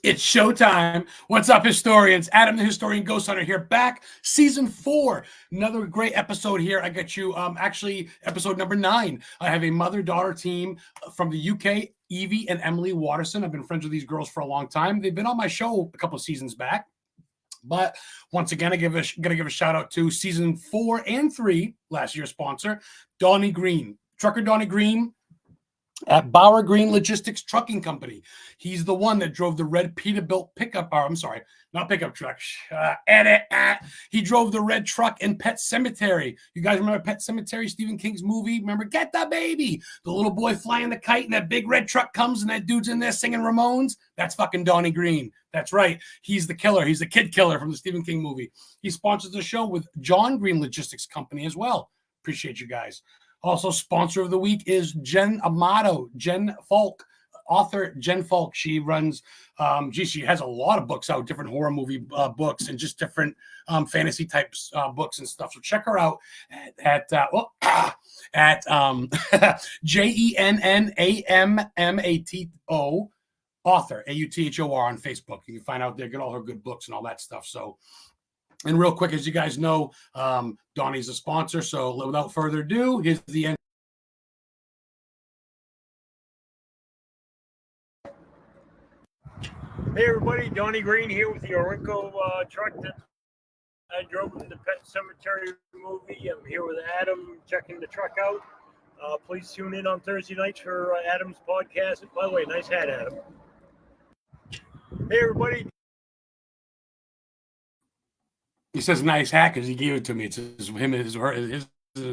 It's showtime. What's up, historians? Adam the Historian Ghost Hunter here, back. Season 4. Another great episode here. I got you, actually, episode number 9. I have a mother-daughter team from the UK, Evie and Emily Waterson. I've been friends with these girls for a long time. They've been on my show a couple of seasons back. But once again, I got to give a shout out to season 4 and 3, last year's sponsor, Donnie Green. Trucker Donnie Green at Bauer Green Logistics Trucking Company. He's the one that drove the red Peterbilt pickup, or I'm sorry, not pickup truck. He drove the red truck in Pet Sematary. You guys remember Pet Sematary, Stephen King's movie? Remember Get the Baby? The little boy flying the kite and that big red truck comes and that dude's in there singing Ramones? That's fucking Donnie Green. That's right. He's the killer. He's the kid killer from the Stephen King movie. He sponsors the show with John Green Logistics Company as well. Appreciate you guys. Also, sponsor of the week is Jen Amato, Jen Falk, author Jen Falk. She runs, she has a lot of books out, different horror movie books and just different fantasy types books and stuff. So check her out at JENNAMMATO author, AUTHOR on Facebook. You can find out there, get all her good books and all that stuff. So. And real quick, as you guys know, Donnie's a sponsor. So without further ado, here's the end. Hey everybody, Donnie Green here with the Orinco truck that I drove in the Pet Cemetery movie. I'm here with Adam checking the truck out. Please tune in on Thursday nights for Adam's podcast. By the way, nice hat, Adam. Hey everybody. He says nice hat because he gave it to me. It's his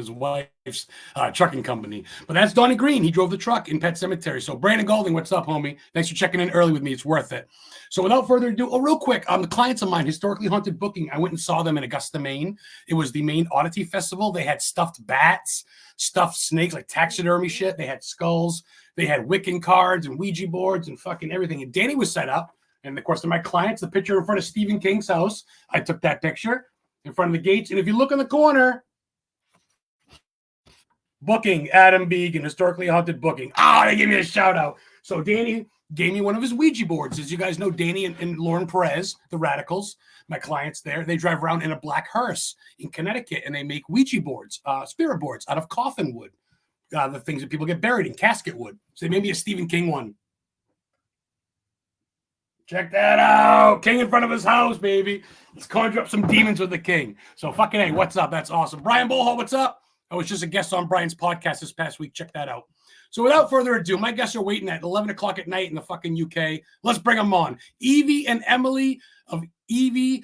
wife's trucking company. But that's Donnie Green. He drove the truck in Pet Cemetery. So Brandon Golding, what's up, homie? Thanks for checking in early with me. It's worth it. So without further ado, real quick, the clients of mine, Historically Haunted Booking, I went and saw them in Augusta, Maine. It was the Maine Oddity Festival. They had stuffed bats, stuffed snakes, like taxidermy shit. They had skulls. They had Wiccan cards and Ouija boards and fucking everything. And Danny was set up. And of course, to my clients, the picture in front of Stephen King's house, I took that picture in front of the gates. And if you look in the corner, booking, Adam Began, Historically Haunted Booking. They gave me a shout out. So Danny gave me one of his Ouija boards. As you guys know, Danny and Lauren Perez, the Radicals, my clients there, they drive around in a black hearse in Connecticut, and they make Ouija boards, spirit boards out of coffin wood, the things that people get buried in, casket wood. So they made me a Stephen King one. Check that out. King in front of his house, baby. Let's conjure up some demons with the king. So fucking hey, what's up? That's awesome. Brian Bolhall, what's up? I was just a guest on Brian's podcast this past week. Check that out. So without further ado, my guests are waiting at 11 o'clock at night in the fucking UK. Let's bring them on. Evie and Emily of Evie,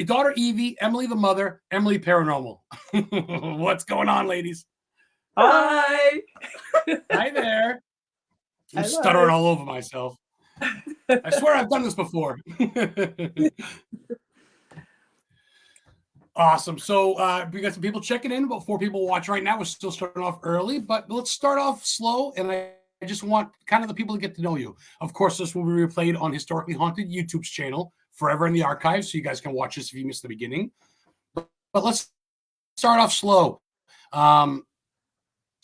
daughter Evie, Emily the mother, Emily Paranormal. What's going on, ladies? Hi. Hi there. I'm Hello. stuttering all over myself. I swear I've done this before. Awesome. So we got some people checking in, about 4 people watch right now. We're still starting off early, but let's start off slow. And I just want kind of the people to get to know you. Of course, this will be replayed on Historically Haunted YouTube's channel forever in the archives, so you guys can watch this if you missed the beginning. But let's start off slow.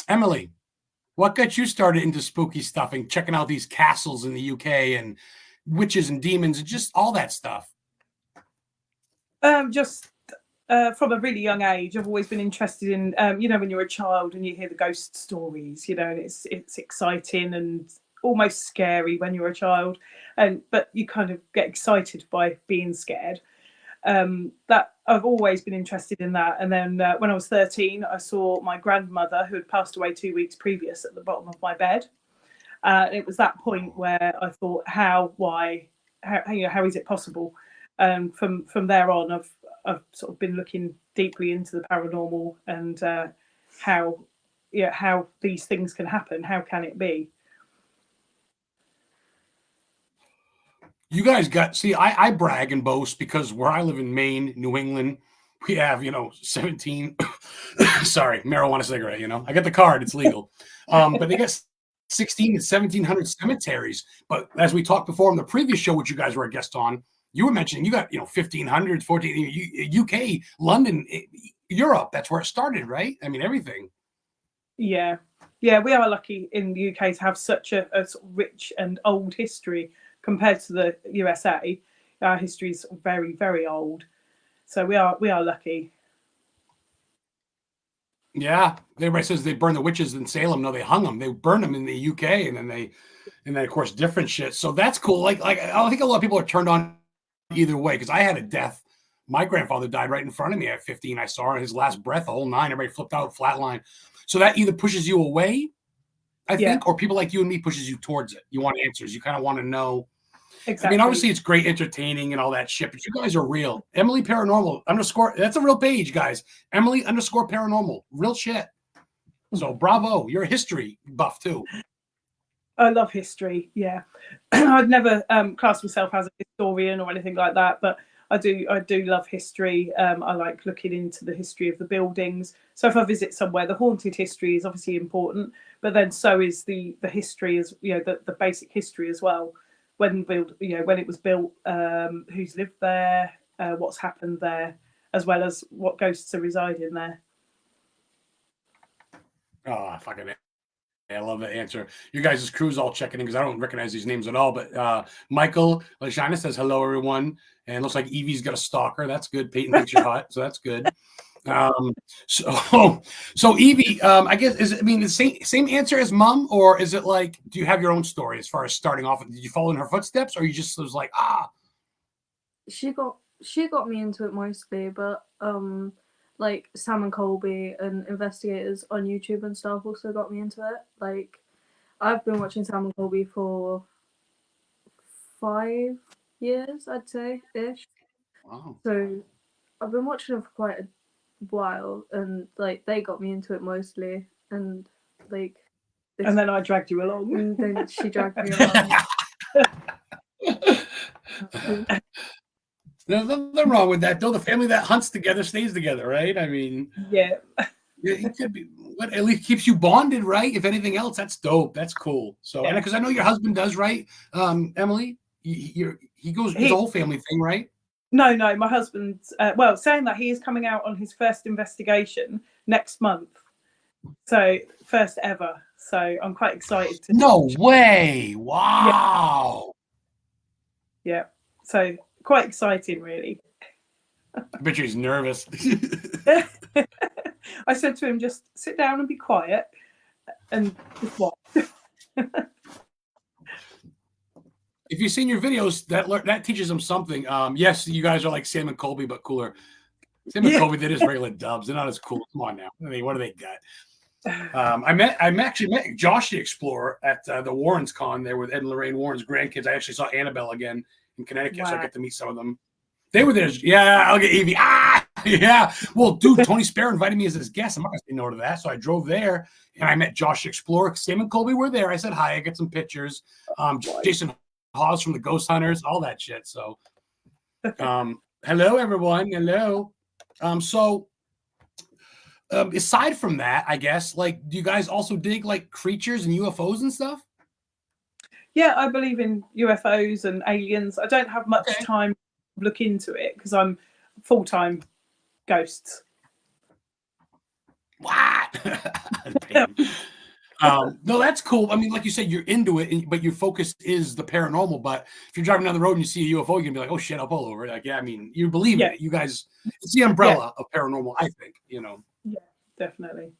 Emily, what got you started into spooky stuff and checking out these castles in the UK and witches and demons and just all that stuff? From a really young age, I've always been interested in, when you're a child and you hear the ghost stories, and it's exciting and almost scary when you're a child, but you kind of get excited by being scared. That I've always been interested in that. And then when I was 13, I saw my grandmother, who had passed away 2 weeks previous, at the bottom of my bed. It was that point where I thought, how is it possible? From there on, I've sort of been looking deeply into the paranormal and how these things can happen. How can it be? You guys I brag and boast because where I live in Maine, New England, we have, 17, sorry, marijuana cigarette, I got the card, it's legal. But they got 16 and 1,700 cemeteries. But as we talked before on the previous show, which you guys were a guest on, you were mentioning you got, 1,500, 14, UK, London, Europe. That's where it started, right? I mean, everything. Yeah, we are lucky in the UK to have such a sort of rich and old history compared to the USA, our history is very, very old. So we are lucky. Yeah, everybody says they burn the witches in Salem. No, they hung them. They burned them in the UK, and then of course different shit. So that's cool. Like I think a lot of people are turned on either way, because I had a death. My grandfather died right in front of me at 15. I saw his last breath, the whole nine. Everybody flipped out, flatline. So that either pushes you away, I think, or people like you and me pushes you towards it. You want answers. You kind of want to know. Exactly. I mean, obviously it's great entertaining and all that shit, but you guys are real. Emily Paranormal _ that's a real page, guys. Emily _ Paranormal, real shit. So bravo, you're a history buff too. I love history. Yeah, I'd never class myself as a historian or anything like that, but I do love history. I like looking into the history of the buildings. So if I visit somewhere, the haunted history is obviously important, but then so is the history, as the basic history as well. When it was built, who's lived there, what's happened there, as well as what ghosts are residing there. Oh, fucking it. I love that answer. You guys' crew's all checking in because I don't recognize these names at all. But Michael Lashana says hello, everyone, and looks like Evie's got a stalker. That's good. Peyton thinks you're hot, so that's good. So Evie, I guess the same answer as Mom, or is it like, do you have your own story as far as starting off? Did you follow in her footsteps, or you just was like, She got me into it mostly, but like Sam and Colby and investigators on YouTube and stuff also got me into it. Like, I've been watching Sam and Colby for 5 years, I'd say, ish. Wow. So I've been watching them for quite a while, and like they got me into it mostly, and like and then I dragged you along, and then she dragged me along. There's nothing wrong with that, though. The family that hunts together stays together, right? I mean, yeah, it could be what at least keeps you bonded, right? If anything else, that's dope. That's cool. So, and because I know your husband does, right? Emily, he goes his whole family thing, right? No, my husband's saying that he is coming out on his first investigation next month. So first ever. So I'm quite excited. No way! Wow. Yeah. So quite exciting, really. I bet you he's nervous. I said to him, just sit down and be quiet and just watch. If you've seen your videos, that teaches them something. Yes, you guys are like Sam and Colby, but cooler. Sam and Colby, they're just regular dubs. They're not as cool. Come on now. I mean, what do they got? I actually met Josh the Explorer at the Warrens Con there with Ed and Lorraine Warren's grandkids. I actually saw Annabelle again in Connecticut, so I get to meet some of them. They were there. Yeah, I'll get Evie. Yeah. Well, dude, Tony Sparrow invited me as his guest. I'm not going to say no to that. So I drove there, and I met Josh the Explorer. Sam and Colby were there. I said hi. I got some pictures. Jason Hawes from the Ghost Hunters, all that shit. So, hello, everyone. Hello. Aside from that, I guess, like, do you guys also dig like creatures and UFOs and stuff? Yeah, I believe in UFOs and aliens. I don't have much time to look into it because I'm full-time ghosts. What? No, that's cool. I mean, like you said, you're into it, but your focus is the paranormal. But if you're driving down the road and you see a UFO, you can be like, oh shit, I'll pull over. Like, yeah, I mean, you believe in it. You guys, it's the umbrella of paranormal, I think, Yeah, definitely.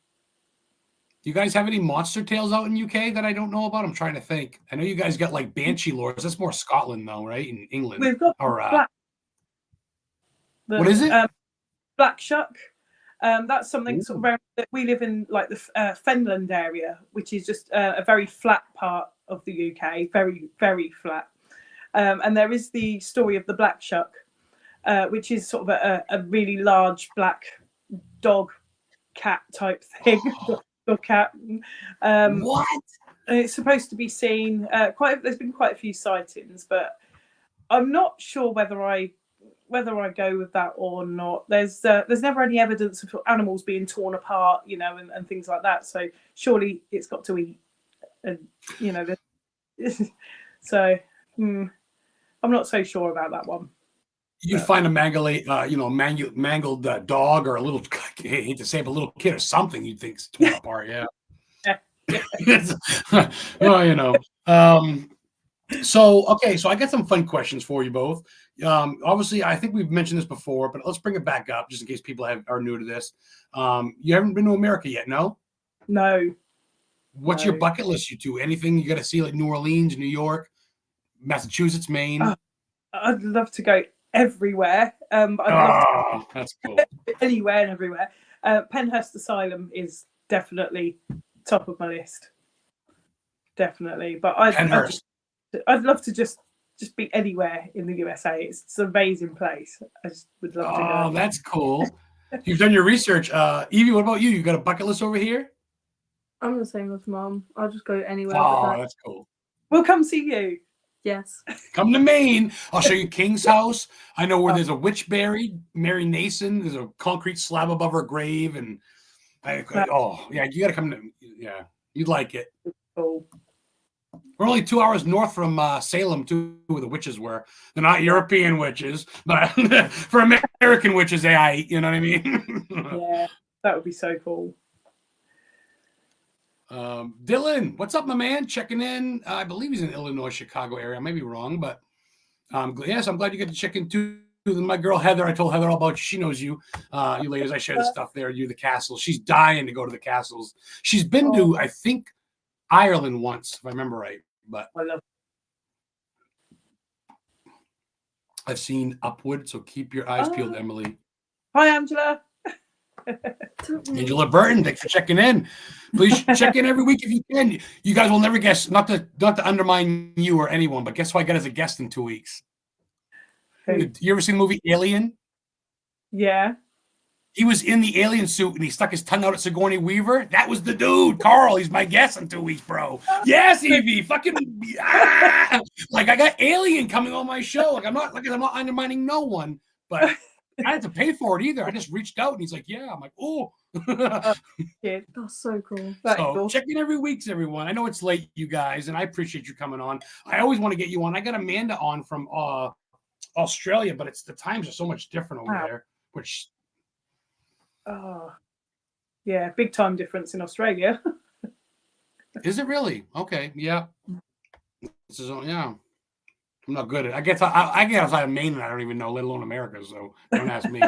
Do you guys have any monster tales out in UK that I don't know about? I'm trying to think. I know you guys got like banshee lores. That's more Scotland, though, right? In England. We've got what is it? Black Shuck. That's something sort of around that we live in, like the Fenland area, which is just a very flat part of the UK, very, very flat. And there is the story of the Black Shuck, which is sort of a really large black dog cat type thing. Dog cat. What? And it's supposed to be seen. There's been quite a few sightings, but I'm not sure whether I go with that or not. There's never any evidence of animals being torn apart, and things like that. So surely it's got to eat, and so I'm not so sure about that one. You'd find a mangled dog or a little, I hate to say it, but a little kid or something you'd think's torn apart. Yeah. Well, So, okay, so I got some fun questions for you both. Obviously, I think we've mentioned this before, but let's bring it back up just in case people are new to this. You haven't been to America yet, no? No. What's your bucket list, you two? Anything you got to see, like New Orleans, New York, Massachusetts, Maine? I'd love to go everywhere. I'd love to that's cool. anywhere and everywhere. Penhurst Asylum is definitely top of my list. Definitely, but I'd love to just be anywhere in the USA. It's an amazing place. I just would love to go. Oh, that's cool. You've done your research. Evie, what about you? You got a bucket list over here? I'm the same with Mom. I'll just go anywhere. Oh, that's cool. We'll come see you. Yes. Come to Maine. I'll show you King's house. I know where there's a witch buried, Mary Nason. There's a concrete slab above her grave, and you got to come to. Yeah, you'd like it. Cool. We're only 2 hours north from Salem, too, where the witches were. They're not European witches, but for American witches, you know what I mean? Yeah, that would be so cool. Dylan, what's up, my man? Checking in. I believe he's in the Illinois, Chicago area. I may be wrong, but yes, I'm glad you get to check in too. My girl Heather, I told Heather all about you. She knows you. You ladies, I share the stuff there. You, the castles. She's dying to go to the castles. She's been to, I think, Ireland once, if I remember right. But I love. I've seen Upward, so keep your eyes peeled, Emily. Hi, Angela. Angela Burton, thanks for checking in. Please check in every week if you can. You guys will never guess, not to undermine you or anyone, but guess who I got as a guest in 2 weeks? Who? You ever seen the movie Alien? Yeah. He was in the alien suit and he stuck his tongue out at Sigourney Weaver. That was the dude, Carl. He's my guest in 2 weeks, bro. Yes, Evie. Fucking like I got Alien coming on my show. I'm not undermining no one, but I didn't have to pay for it either. I just reached out and he's like, yeah. I'm like, oh. That's so cool. So check in every week, everyone. I know it's late, you guys, and I appreciate you coming on. I always want to get you on. I got Amanda on from Australia, but the times are so much different over there, which. Oh, yeah, big time difference in Australia. Is it really? Okay, yeah. This is I'm not good at. I get outside of Maine and I don't even know, let alone America. So don't ask me.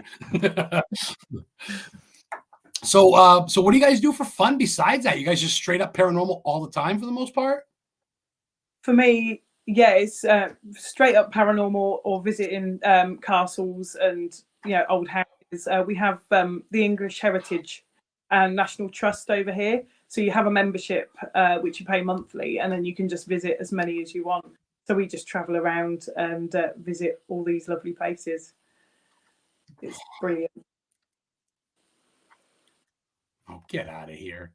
So what do you guys do for fun besides that? You guys just straight up paranormal all the time for the most part? For me, yeah, it's straight up paranormal or visiting castles and old houses. We have the English Heritage and National Trust over here. So you have a membership which you pay monthly, and then you can just visit as many as you want. So we just travel around and visit all these lovely places. It's brilliant. Oh, get out of here.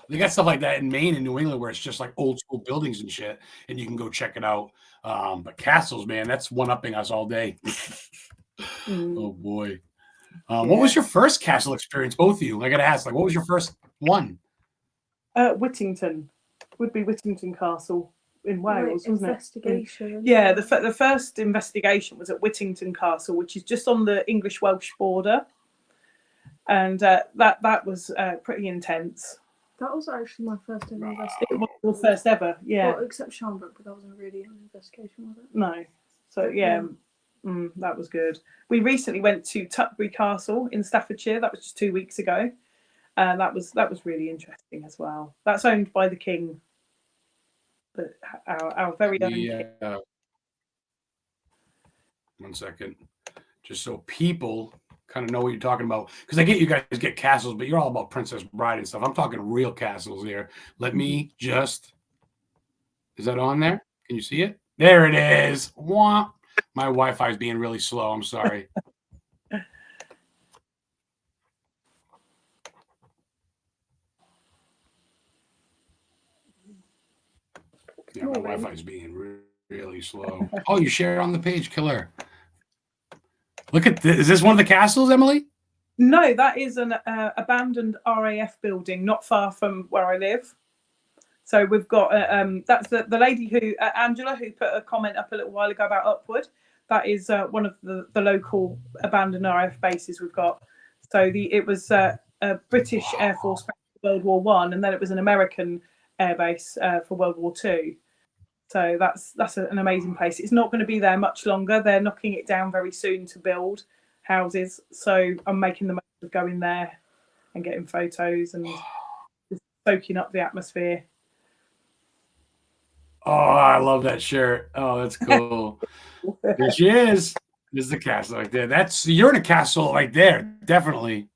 They got stuff like that in Maine and New England where it's just like old school buildings and shit, and you can go check it out. But castles, man, that's one-upping us all day. Oh boy. What was your first castle experience, both of you? I gotta ask, what was your first one? Whittington. Would be Whittington Castle in Wales, wasn't investigation. it? Yeah, the first investigation was at Whittington Castle, which is just on the English-Welsh border. And that was pretty intense. That was actually my first ever investigation. It was the first ever, yeah. Well, except Shamrock, but that wasn't really an investigation, was it? No. So, yeah. That was good. We recently went to Tutbury Castle in Staffordshire. That was just 2 weeks ago. That was really interesting as well. That's owned by the King, our very own King. 1 second, just so people kind of know what you're talking about, because I get you guys get castles, but you're all about Princess Bride and stuff. I'm talking real castles here. Let me just. Is that on there? Can you see it? There it is. Wah. My Wi-Fi is being really slow. I'm sorry. Yeah, my Wi-Fi is being really slow. Oh, you share it on the page, killer. Look at this. Is this one of the castles, Emily? No, that is an abandoned RAF building not far from where I live. So we've got that's the lady who Angela, who put a comment up a little while ago about Upward. That is one of the local abandoned RAF bases we've got. So it was a British Air Force base for World War I, and then it was an American air base for World War II. So that's an amazing place. It's not going to be there much longer. They're knocking it down very soon to build houses. So I'm making the most of going there and getting photos and just soaking up the atmosphere. Oh, I love that shirt. Oh, that's cool. There she is. There's the castle right there. You're in a castle right there, definitely.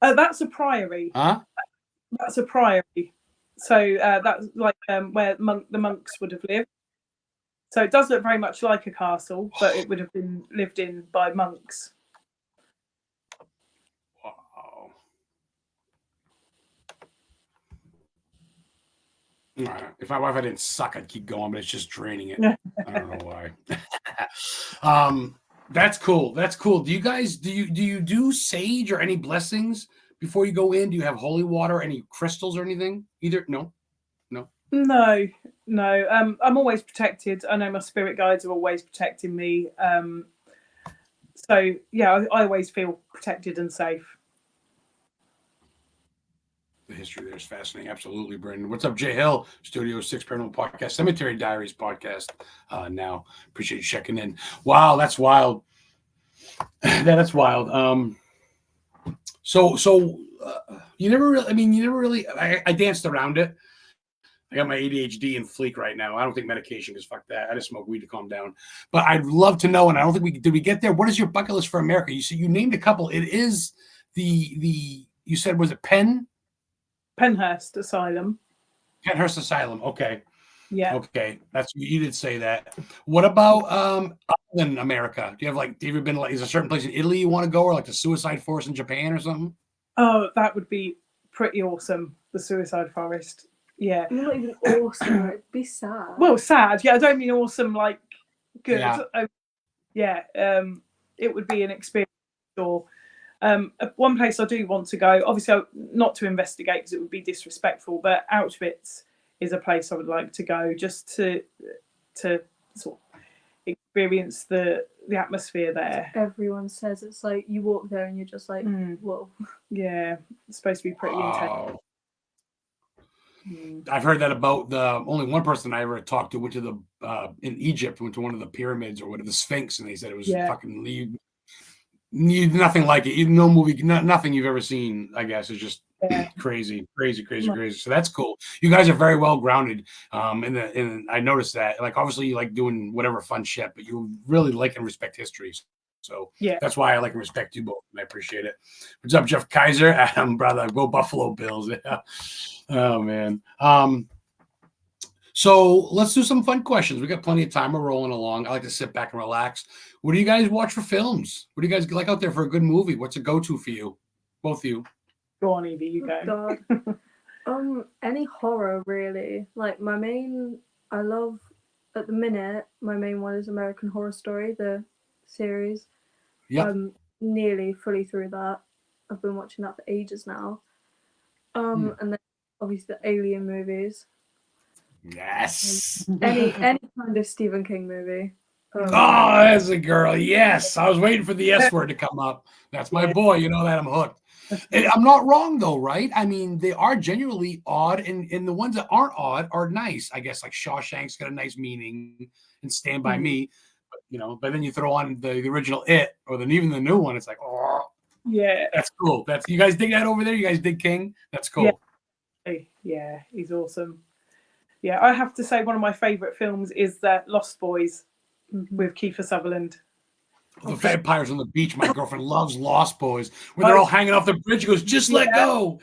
That's a priory. Huh? That's a priory. So that's like where the monks would have lived. So it does look very much like a castle, but it would have been lived in by monks. Wow. If my Wi-Fi didn't suck, I'd keep going, but it's just draining it. I don't know why. That's cool. That's cool. Do you guys do you do sage or any blessings before you go in? Do you have holy water, any crystals or anything? Either? No. No. I'm always protected. I know my spirit guides are always protecting me. So yeah, I always feel protected and safe. The history there is fascinating. Absolutely, Brendan. What's up, Jay Hill? Studio 6 Paranormal Podcast, Cemetery Diaries podcast. Now, appreciate you checking in. Wow, that's wild. That's wild. So you never really. I danced around it. I got my ADHD and fleek right now. I don't take medication because fuck that. I just smoke weed to calm down. But I'd love to know, and I don't think did we get there? What is your bucket list for America? You named a couple. It is the you said, was it Penhurst Asylum. Penhurst Asylum. Okay. Yeah. Okay. You did say that. What about other than America? Do you have have you been is there a certain place in Italy you want to go, or like the Suicide Forest in Japan or something? Oh, that would be pretty awesome. The Suicide Forest. Yeah. Not even awesome. It'd be sad. Well, sad. Yeah, I don't mean awesome like good. Yeah. It would be an experience. Or one place I do want to go, obviously not to investigate because it would be disrespectful, but Auschwitz is a place I would like to go just to sort of experience the atmosphere there. Everyone says it's like you walk there and you're just like, whoa. Yeah, it's supposed to be pretty intense. I've heard that about the only one person I ever talked to went to the in Egypt, went to one of the pyramids or whatever, the Sphinx, and they said it was fucking nothing like it. No movie, nothing you've ever seen, I guess, is just crazy. So that's cool. You guys are very well grounded. And I noticed that. Like, obviously, you like doing whatever fun shit, but you really like and respect history. So that's why I like and respect you both, and I appreciate it. What's up, Jeff Kaiser? Adam, brother, go Buffalo Bills. Yeah. Oh man. So let's do some fun questions. We got plenty of time. We're rolling along. I like to sit back and relax. What do you guys watch for films? What do you guys like out there for a good movie? What's a go-to for you? Both of you. Go on, Evie, you go. God. Any horror really. Like I love at the minute, my main one is American Horror Story, the series. Yeah. I'm nearly fully through that. I've been watching that for ages now. And then obviously the Alien movies. Yes. Any kind of Stephen King movie. As a girl, yes. I was waiting for the S word to come up. That's my boy. You know that I'm hooked. And I'm not wrong though, right? I mean, they are genuinely odd, and the ones that aren't odd are nice. I guess like Shawshank's got a nice meaning, and Stand By Me. But then you throw on the original It, or then even the new one, it's like, oh, yeah, that's cool. You guys dig that over there? You guys dig King? That's cool. Yeah, he's awesome. Yeah, I have to say one of my favorite films is Lost Boys with Kiefer Sutherland. The vampires on the beach. My girlfriend loves Lost Boys, where they're all hanging off the bridge. She goes, just let go.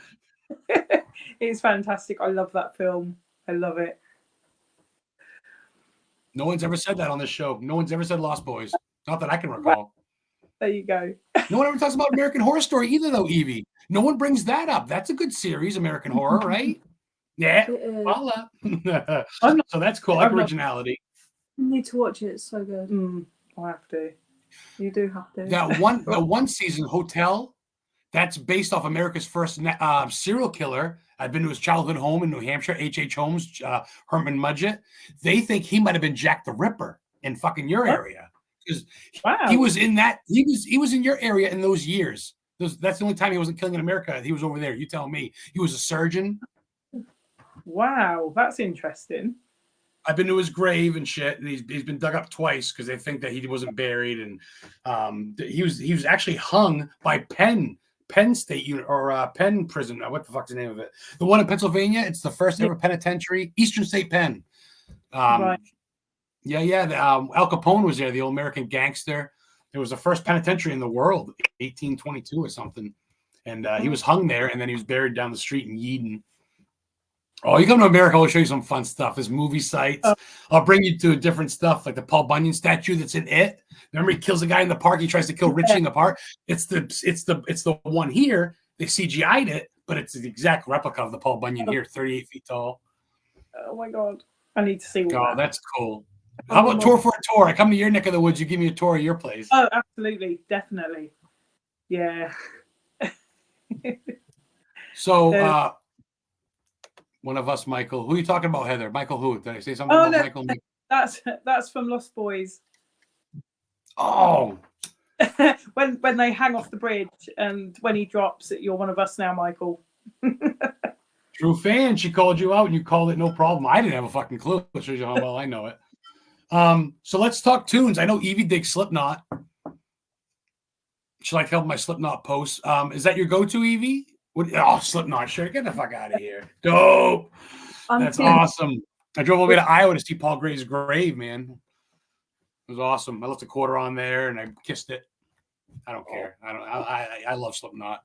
It's fantastic. I love that film. I love it. No one's ever said that on this show. No one's ever said Lost Boys. Not that I can recall. There you go. No one ever talks about American Horror Story either, though, Evie. No one brings that up. That's a good series, American Horror, right? Yeah. Voila. So that's cool. I like originality. You need to watch it. It's so good. I have to. You do have to. The one season, Hotel, that's based off America's first serial killer. I've been to his childhood home in New Hampshire, H.H. Holmes, Herman Mudgett. They think he might have been Jack the Ripper in fucking your area. Because he was in that. He was in your area in those years. That's the only time he wasn't killing in America. He was over there. You tell me. He was a surgeon. Wow, that's interesting. I've been to his grave and shit, and he's been dug up twice because they think that he wasn't buried, and he was actually hung by Penn State Unit or Penn Prison. What the fuck's the name of it? The one in Pennsylvania. It's the first ever penitentiary, Eastern State Penn. Right. Yeah. Al Capone was there, the old American gangster. It was the first penitentiary in the world, 1822 or something, and he was hung there, and then he was buried down the street in Yeadon. Oh, you come to America, I'll show you some fun stuff. There's movie sites. I'll bring you to different stuff, like the Paul Bunyan statue that's in It. Remember, he kills a guy in the park. He tries to kill Richie in the park. It's the one here. They CGI'd it, but it's the exact replica of the Paul Bunyan here, 38 feet tall. Oh my god, I need to see all that. That's cool. How about tour for a tour? I come to your neck of the woods. You give me a tour of your place. Oh, absolutely, definitely. Yeah. So, one of us, Michael. Who are you talking about, Heather? Michael who? Did I say something about Michael? That's from Lost Boys. Oh. when they hang off the bridge and when he drops it, you're one of us now, Michael. True fan. She called you out and you called it no problem. I didn't have a fucking clue. It shows you how well I know it. So let's talk tunes. I know Evie digs Slipknot. She liked helping my Slipknot posts. Is that your go-to, Evie? Slipknot shirt. Get the fuck out of here. Dope. That's awesome. I drove all the way to Iowa to see Paul Gray's grave, man. It was awesome. I left a quarter on there and I kissed it. I don't care. I love Slipknot.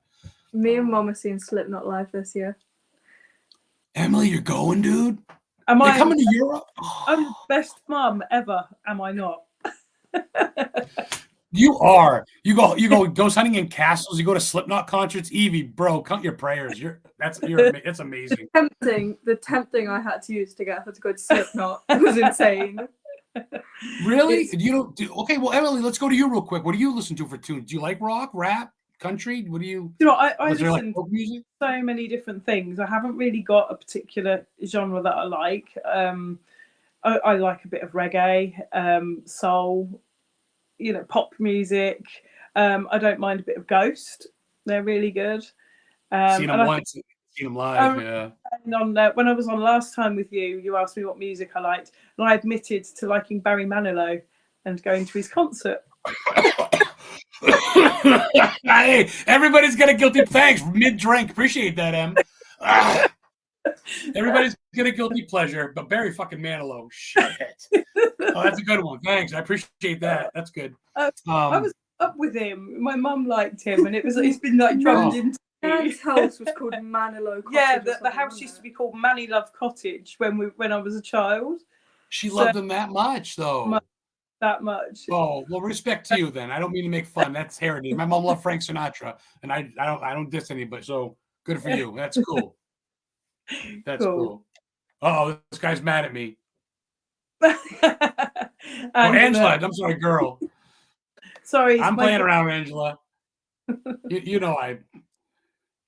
Me and Mom are seeing Slipknot live this year. Emily, you're going, dude? Am I coming to Europe? I'm the best mum ever, am I not? You are. You go ghost hunting in castles. You go to Slipknot concerts. Evie, bro, count your prayers. That's amazing. The tempting I had to use to get her to go to Slipknot was insane. Really? Okay, well, Emily, let's go to you real quick. What do you listen to for tunes? Do you like rock, rap, country? What do you? I listen to so many different things. I haven't really got a particular genre that I like. I like a bit of reggae, soul, pop music. I don't mind a bit of Ghost. They're really good. Seen them once. Seen them live. Yeah. When I was on last time with you, you asked me what music I liked, and I admitted to liking Barry Manilow and going to his concert. Hey, everybody's got a guilty. Thanks, mid-drink. Appreciate that, Em. Everybody's got a guilty pleasure, but Barry fucking Manilow. Shit. Oh, that's a good one. Thanks. I appreciate that. That's good. I was up with him. My mum liked him, and it's been like drummed into. His house was called Manilow Cottage. Yeah, the house used to be called Manilove Cottage when I was a child. She loved him that much, though. That much. Oh, well, respect to you then. I don't mean to make fun. That's heritage. My mom loved Frank Sinatra, and I don't diss anybody. So good for you. That's cool. That's cool. Oh, this guy's mad at me. Angela, I'm sorry, girl. Sorry, I'm playing around, Angela.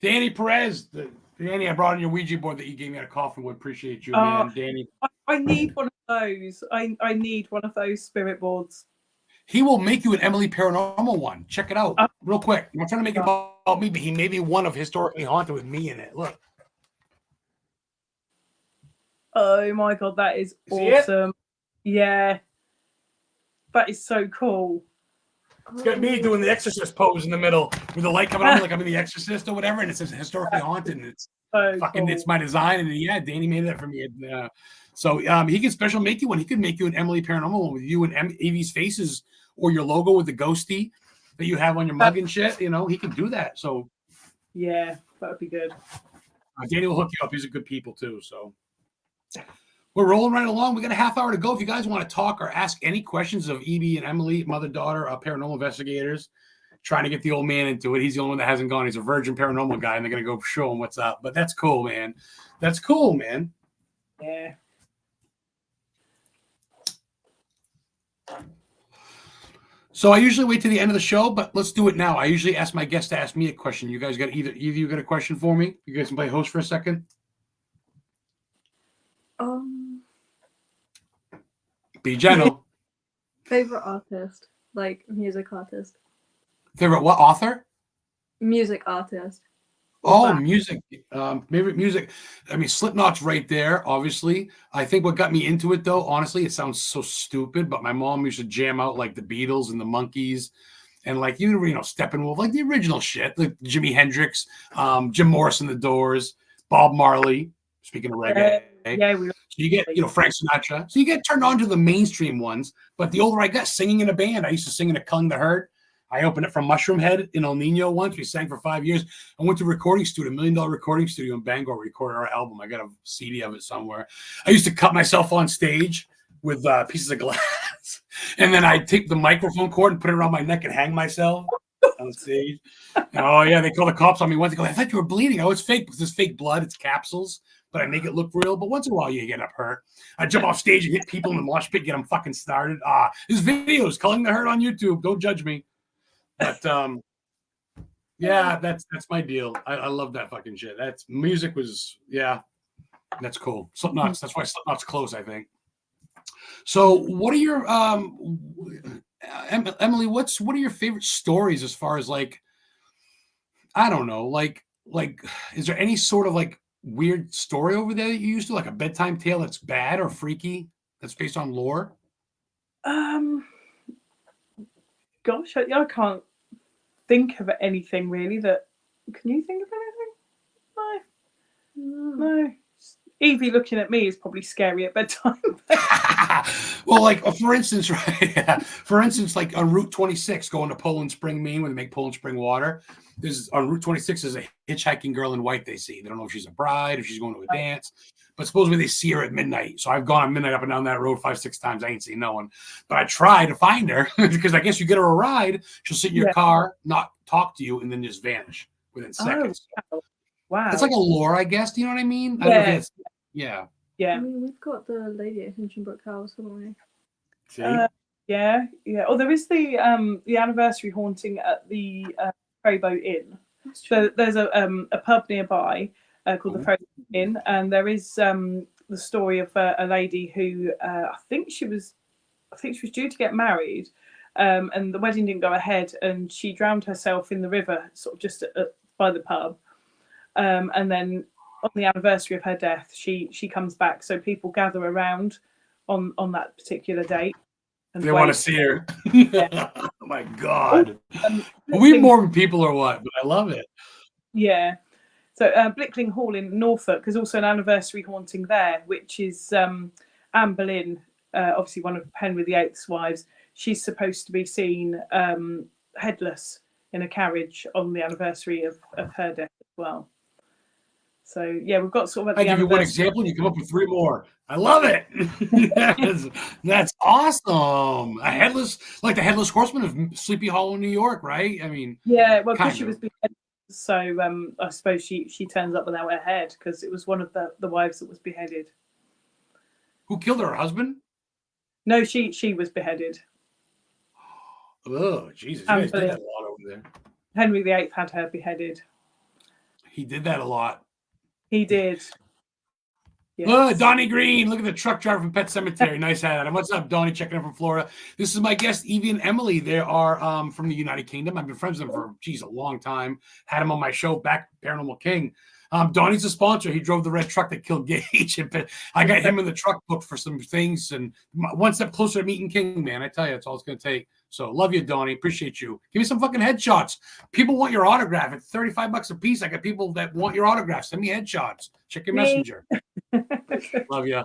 Danny Perez, Danny, I brought in your Ouija board that you gave me at a coffin. Would appreciate you, man, Danny. I need one of those. I need one of those spirit boards. He will make you an Emily Paranormal one. Check it out real quick. I'm not trying to make it about me, but he may be one of Historically Haunted with me in it. Look. Oh my god, that is awesome. Yeah. That is so cool. It's got me doing the Exorcist pose in the middle with the light coming on like I'm in the Exorcist or whatever, and it says Historically Haunted, and it's fucking cool. It's my design, and yeah, Danny made that for me. So he can special make you one. He could make you an Emily Paranormal one with you and Evie's faces or your logo with the ghosty that you have on your mug and shit. He can do that. So yeah, that would be good. Danny will hook you up. He's a good people too. So we're rolling right along. We got a half hour to go. If you guys want to talk or ask any questions of Evie and Emily, mother-daughter, paranormal investigators, trying to get the old man into it. He's the only one that hasn't gone. He's a virgin paranormal guy, and they're going to go show him what's up. But that's cool, man. That's cool, man. Yeah. So I usually wait to the end of the show, but let's do it now. I usually ask my guests to ask me a question. You guys got either you got a question for me? You guys can play host for a second. Be gentle. Favorite artist, like music artist. Favorite what author? Music artist. Oh, music. Favorite music. I mean, Slipknot's right there, obviously. I think what got me into it, though, honestly, it sounds so stupid, but my mom used to jam out like the Beatles and the Monkees and like you know, Steppenwolf, like the original shit, like Jimi Hendrix, Jim Morrison, The Doors, Bob Marley. Speaking of reggae, Yeah, so you get Frank Sinatra. So you get turned on to the mainstream ones. But the older I got, singing in a band, I used to sing in a Kung the Herd. I opened it from Mushroom Head in El Nino once. We sang for 5 years. I went to a recording studio, $1 million recording studio in Bangor, recorded our album. I got a CD of it somewhere. I used to cut myself on stage with pieces of glass. And then I'd take the microphone cord and put it around my neck and hang myself on stage. And, oh, yeah, they called the cops on me once. They go, I thought you were bleeding. Oh, it's fake. Because it's fake blood. It's capsules. But I make it look real. But once in a while, you get up hurt. I jump off stage and hit people in the mosh pit, get them fucking started. There's videos, Calling the Hurt on YouTube. Don't judge me. But yeah, that's my deal. I love that fucking shit. That's music was that's cool. Slipknot's that's why Slipknot's close, I think. So what are your Emily, what are your favorite stories as far as like I don't know, like is there any sort of like weird story over there that you used to like a bedtime tale that's bad or freaky that's based on lore? Gosh, I can't think of anything really that. Can you think of anything? No. Evie looking at me is probably scary at bedtime. Well, like for instance, right? Yeah. For instance, like on Route 26 going to Poland Spring, Maine, where they make Poland Spring water. There's on Route 26 is a hitchhiking girl in white they see. They don't know if she's a bride, if she's going to a dance, but supposedly they see her at midnight. So I've gone at midnight up and down that road 5-6 times. I ain't seen no one, but I try to find her because I guess you get her a ride. She'll sit in your car, not talk to you, and then just vanish within seconds. Oh, wow. It's like a lore, I guess. Do you know what I mean? Yeah. I mean, we've got the lady at Hinchinbrook House, haven't we? See? Yeah. Oh, there is the anniversary haunting at the Ferryboat Inn. So there's a pub nearby called the Ferryboat Inn, and there is the story of a lady who I think she was due to get married, and the wedding didn't go ahead, and she drowned herself in the river, sort of just by the pub, and then on the anniversary of her death, she comes back. So people gather around on that particular date. And they want to see her. Yeah. Oh my God. We Mormon people or what? But I love it. Yeah. So Blickling Hall in Norfolk is also an anniversary haunting there, which is Anne Boleyn, obviously one of Henry VIII's wives. She's supposed to be seen headless in a carriage on the anniversary of her death as well. So yeah, we've got sort of. I give you one example, and you come up with 3 more. I love it. That's awesome. A headless, like the headless horseman of Sleepy Hollow, New York, right? I mean, yeah. Well, because she was beheaded, so I suppose she turns up without her head because it was one of the wives that was beheaded. Who killed her husband? No, she was beheaded. Oh, Jesus! You guys did that a lot over there. Henry VIII had her beheaded. He did that a lot. He did. Yes. Look, Donnie Green. Look at the truck driver from Pet Cemetery. Nice hat. And what's up, Donnie? Checking in from Florida. This is my guest, Evie and Emily. They are from the United Kingdom. I've been friends with them for a long time. Had him on my show back, Paranormal King. Donnie's a sponsor. He drove the red truck that killed Gage. I got him in the truck booked for some things, and one step closer to meeting King, man. I tell you, that's all it's going to take. So love you, Donnie. Appreciate you. Give me some fucking headshots. People want your autograph. It's $35 a piece. I got people that want your autograph. Send me headshots. Check your messenger. Love you.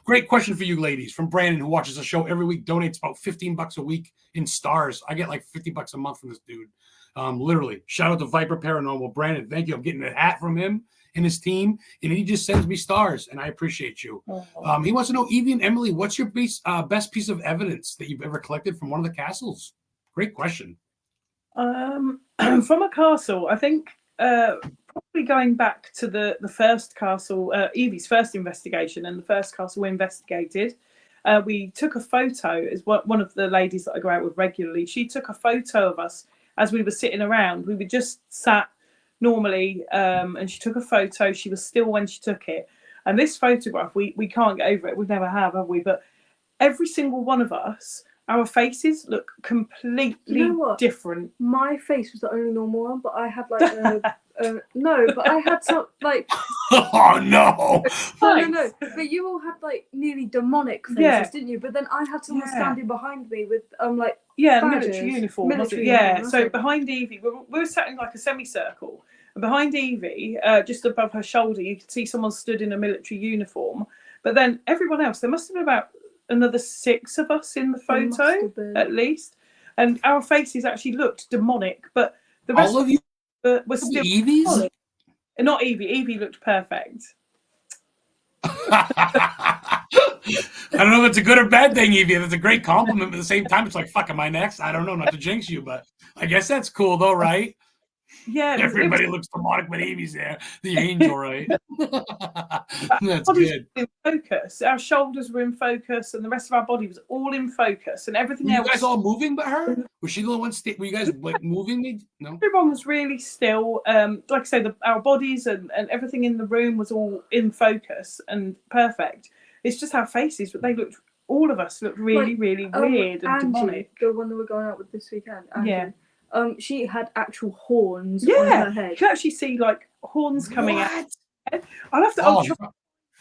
Great question for you ladies from Brandon, who watches the show every week, donates about $15 a week in stars. I get like $50 a month from this dude. Literally. Shout out to Viper Paranormal. Brandon, thank you. I'm getting a hat from him and his team, and he just sends me stars, and I appreciate you. He wants to know, Evie and Emily, what's your best piece of evidence that you've ever collected from one of the castles? Great question. From a castle, I think probably going back to the first castle, Evie's first investigation, and the first castle we investigated. We took a photo, as one of the ladies that I go out with regularly, she took a photo of us as we were sitting around. We were just sat normally, and she took a photo. She was still when she took it. And this photograph, we can't get over it. We never have we? But every single one of us our faces look completely You know what? different. My face was the only normal one, but I had like no, but I had some like Oh no! no. But you all had like nearly demonic faces, Yeah. didn't you? But then I had someone Yeah. standing behind me with like military badges. uniform. Military Yeah. uniform, that's So it. behind Evie, we were sat in like a semicircle. And behind Evie, just above her shoulder, you could see someone stood in a military uniform. But then everyone else, there must have been about another 6 of us in the There must photo, have been. at least. And our faces actually looked demonic, but the rest All of you were still Evies? demonic. Not Evie. Evie looked perfect. I don't know if it's a good or bad thing, Evie. It's a great compliment, but at the same time, it's like, fuck, am I next? I don't know, not to jinx you, but I guess that's cool, though, right? Yeah, Everybody looks demonic, but Evie's there. The angel, right? That's bodies good. were in focus. Our shoulders were in focus, and the rest of our body was all in focus, and everything Were you else. guys all moving but her? Was she the one were you guys like moving? No? Everyone was really still. Like I say, our bodies and everything in the room was all in focus and perfect. It's just our faces, but all of us looked really, really weird and Angie, demonic. the one that we're going out with this weekend, Angie, Yeah. she had actual horns on Yeah, her head. you can actually see like horns coming out. I'll have to. Oh, I'll try to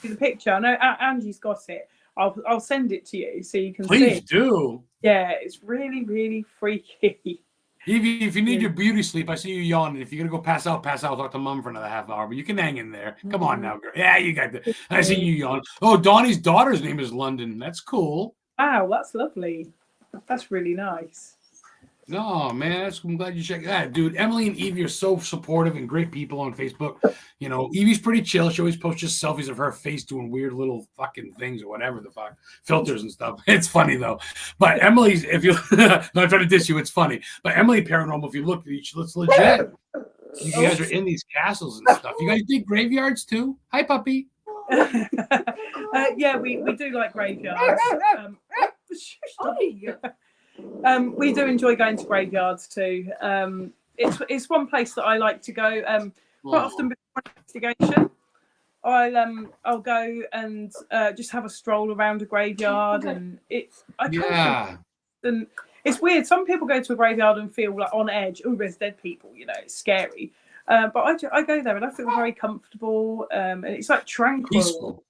see the picture. I know Angie's got it. I'll send it to you so you can see. please do. Yeah, it's really, really freaky. Evie, if you need your beauty sleep, I see you yawning. If you're gonna go pass out. Talk to Mom for another half hour, but you can hang in there. Come on now, girl. Yeah, you got the. I see you yawn. Oh, Donnie's daughter's name is London. That's cool. Wow, that's lovely. That's really nice. No, man, I'm glad you checked that, dude. Emily and Evie are so supportive and great people on Facebook. You know, Evie's pretty chill. She always posts just selfies of her face doing weird little fucking things or whatever the fuck, filters and stuff. It's funny though. But Emily's, if you, not trying to diss you, it's funny. But Emily Paranormal, if you look, it's legit. You guys are in these castles and stuff. You guys dig graveyards too? Hi, puppy. Yeah, we do like graveyards. We do enjoy going to graveyards too. It's one place that I like to go. Quite often before an investigation, I'll go and just have a stroll around a graveyard, and and it's weird. Some people go to a graveyard and feel like on edge. Oh, there's dead people. You know, it's scary. But I go there and I feel very comfortable, and it's like tranquil. Peaceful.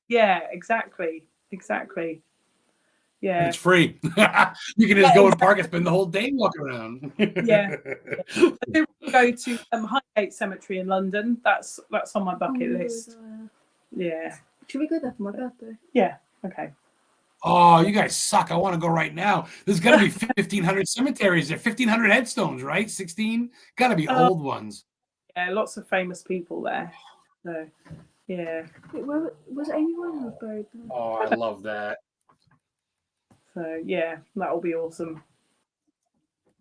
Yeah, exactly. Yeah, and it's free. You can just go and park and spend the whole day walking around. Yeah. I do go to Highgate Cemetery in London. That's on my bucket list. Yeah. Should we go there for my birthday? Yeah. Okay. Oh, you guys suck. I want to go right now. There's got to be 1,500 cemeteries there. 1,500 headstones, right? 16? Got to be old ones. Yeah, lots of famous people there. So, yeah. Wait, where was anyone buried there? Oh, I love that. So, yeah, that'll be awesome.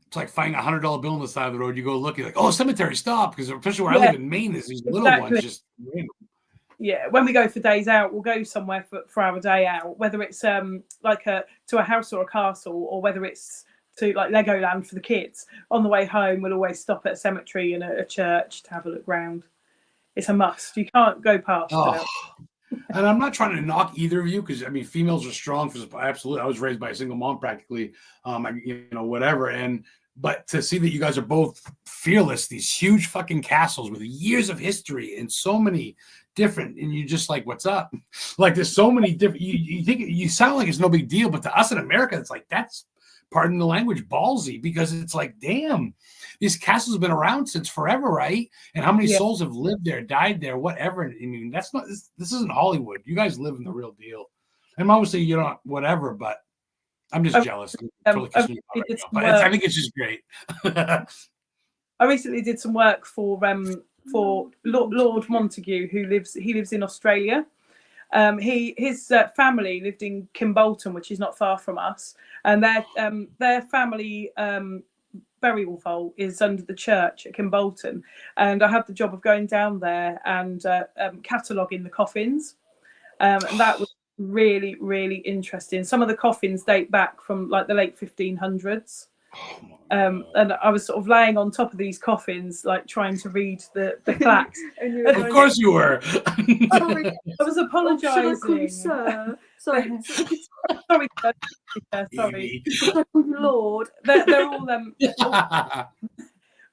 It's like finding $100 bill on the side of the road. You go look, you're like, oh, cemetery, stop. Because especially where I live in Maine, there's these little ones just random. Yeah, when we go for days out, we'll go somewhere for our day out, whether it's like to a house or a castle, or whether it's to like Legoland for the kids. On the way home, we'll always stop at a cemetery and a church to have a look round. It's a must. You can't go past. And I'm not trying to knock either of you, because I mean, females are strong. Absolutely, I was raised by a single mom practically. Whatever. But to see that you guys are both fearless, these huge fucking castles with years of history and so many different, and you just like, what's up? Like, there's so many different. You think you sound like it's no big deal, but to us in America, it's like, that's, pardon the language, ballsy, because it's like, damn, these castles have been around since forever, right? And how many souls have lived there, died there, whatever. I mean, that's not, this isn't Hollywood. You guys live in the real deal. And obviously you don't, whatever, but I'm just jealous. I think it's just great. I recently did some work for Lord Montague, who lives in Australia. His family lived in Kimbolton, which is not far from us, and their family burial vault is under the church at Kimbolton, and I had the job of going down there and cataloguing the coffins, and that was really, really interesting. Some of the coffins date back from like the late 1500s, And I was sort of laying on top of these coffins, like trying to read the plaques. Of course you were. I was apologising. Should I call you sir? Sorry. Sorry. Sorry. Should I call you Lord? They're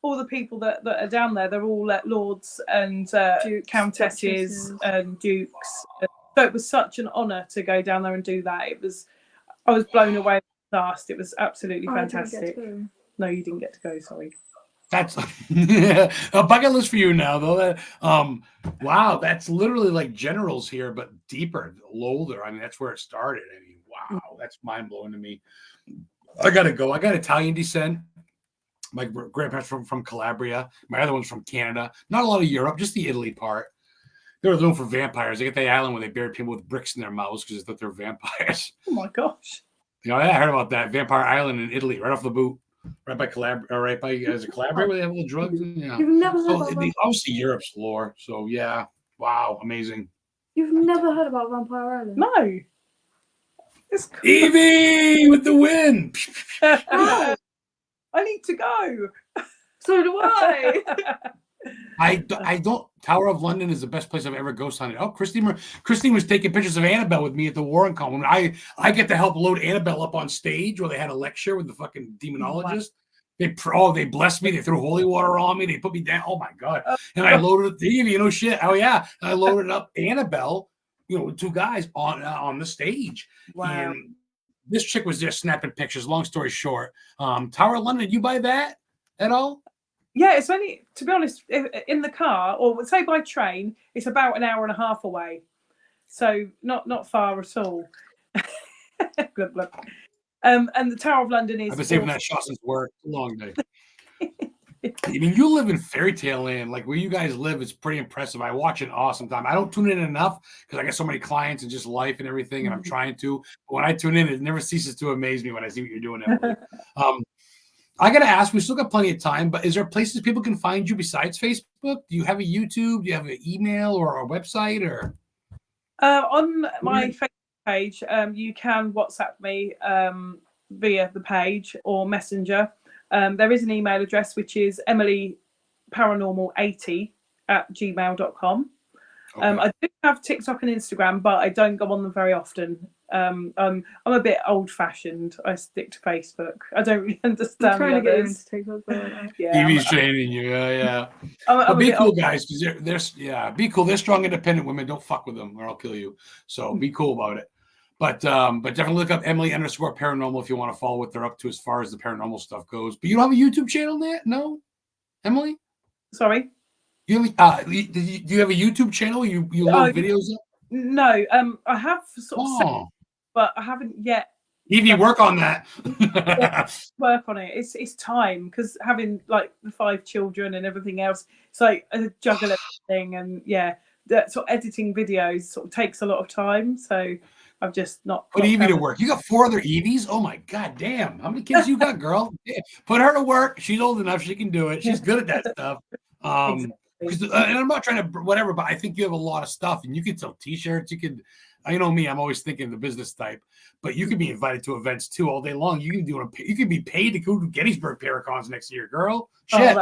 all the people that are down there. They're all lords and Dukes, countesses duchesses. and dukes. So it was such an honour to go down there and do that. I was blown away last. It was absolutely fantastic. No, you didn't get to go. Sorry. That's a bucket list for you now, though. Wow, that's literally like generals here, but deeper, older. I mean, that's where it started. I mean, wow, that's mind blowing to me. I gotta go. I got Italian descent. My grandparents from Calabria. My other one's from Canada. Not a lot of Europe, just the Italy part. They were known for vampires. They get the island where they buried people with bricks in their mouths because they thought they were vampires. Oh my gosh! You know, I heard about that Vampire Island in Italy, right off the boot. Right by Calabria, right by Calabria, where they have all the drugs. Yeah. You've never heard about obviously Europe's lore. So yeah, wow, amazing. You've never heard about Vampire Island? No. It's cool. Evie with the win. I need to go. So do I. I don't. Tower of London is the best place I've ever ghost hunted. Oh, Christine was taking pictures of Annabelle with me at the Warren Con. I get to help load Annabelle up on stage where they had a lecture with the fucking demonologist. They blessed me. They threw holy water on me. They put me down. Oh my god! And I loaded up Evie. You know shit. Oh yeah. And I loaded up Annabelle. You know, with two guys on the stage. Wow. And this chick was there snapping pictures. Long story short, Tower of London. Did you buy that at all? Yeah, it's only, to be honest, in the car, or say by train, it's about an hour and a half away. So not far at all. Glug, glug. And the Tower of London is... I've been saving that shot since work. It's a long day. I mean, you live in fairy tale land. Like where you guys live is pretty impressive. I watch an awesome time. I don't tune in enough because I got so many clients and just life and everything, and I'm trying to. But when I tune in, it never ceases to amaze me when I see what you're doing, Emily. I got to ask, we still got plenty of time, but is there places people can find you besides Facebook? Do you have a YouTube? Do you have an email or a website? Or on my Facebook page, you can WhatsApp me via the page or Messenger. There is an email address, which is emilyparanormal80@gmail.com. Okay. I do have TikTok and Instagram, but I don't go on them very often. I'm a bit old-fashioned. I stick to Facebook. I don't really understand. I'm trying to get into TikTok. Yeah, Evie's training you. Yeah. But be cool, guys, because be cool. They're strong, independent women. Don't fuck with them, or I'll kill you. So be cool about it. But definitely look up Emily_paranormal if you want to follow what they're up to as far as the paranormal stuff goes. But you don't have a YouTube channel there? No, Emily? Sorry? Do you have a YouTube channel? You load videos up? No, I have sort of, but I haven't yet. Evie, work on that. Work on it. It's time, because having like the 5 children and everything else, it's like a juggle everything, and that sort of editing videos sort of takes a lot of time. So I've just not put Evie to work. You got 4 other Evies? Oh my god, damn! How many kids you got, girl? Put her to work. She's old enough; she can do it. She's good at that stuff. Exactly. And I'm not trying to whatever, but I think you have a lot of stuff, and you can sell T-shirts. You could, you know me, I'm always thinking the business type, but you could be invited to events too all day long. You can you could be paid to go to Gettysburg Paracons next year, girl. Shit.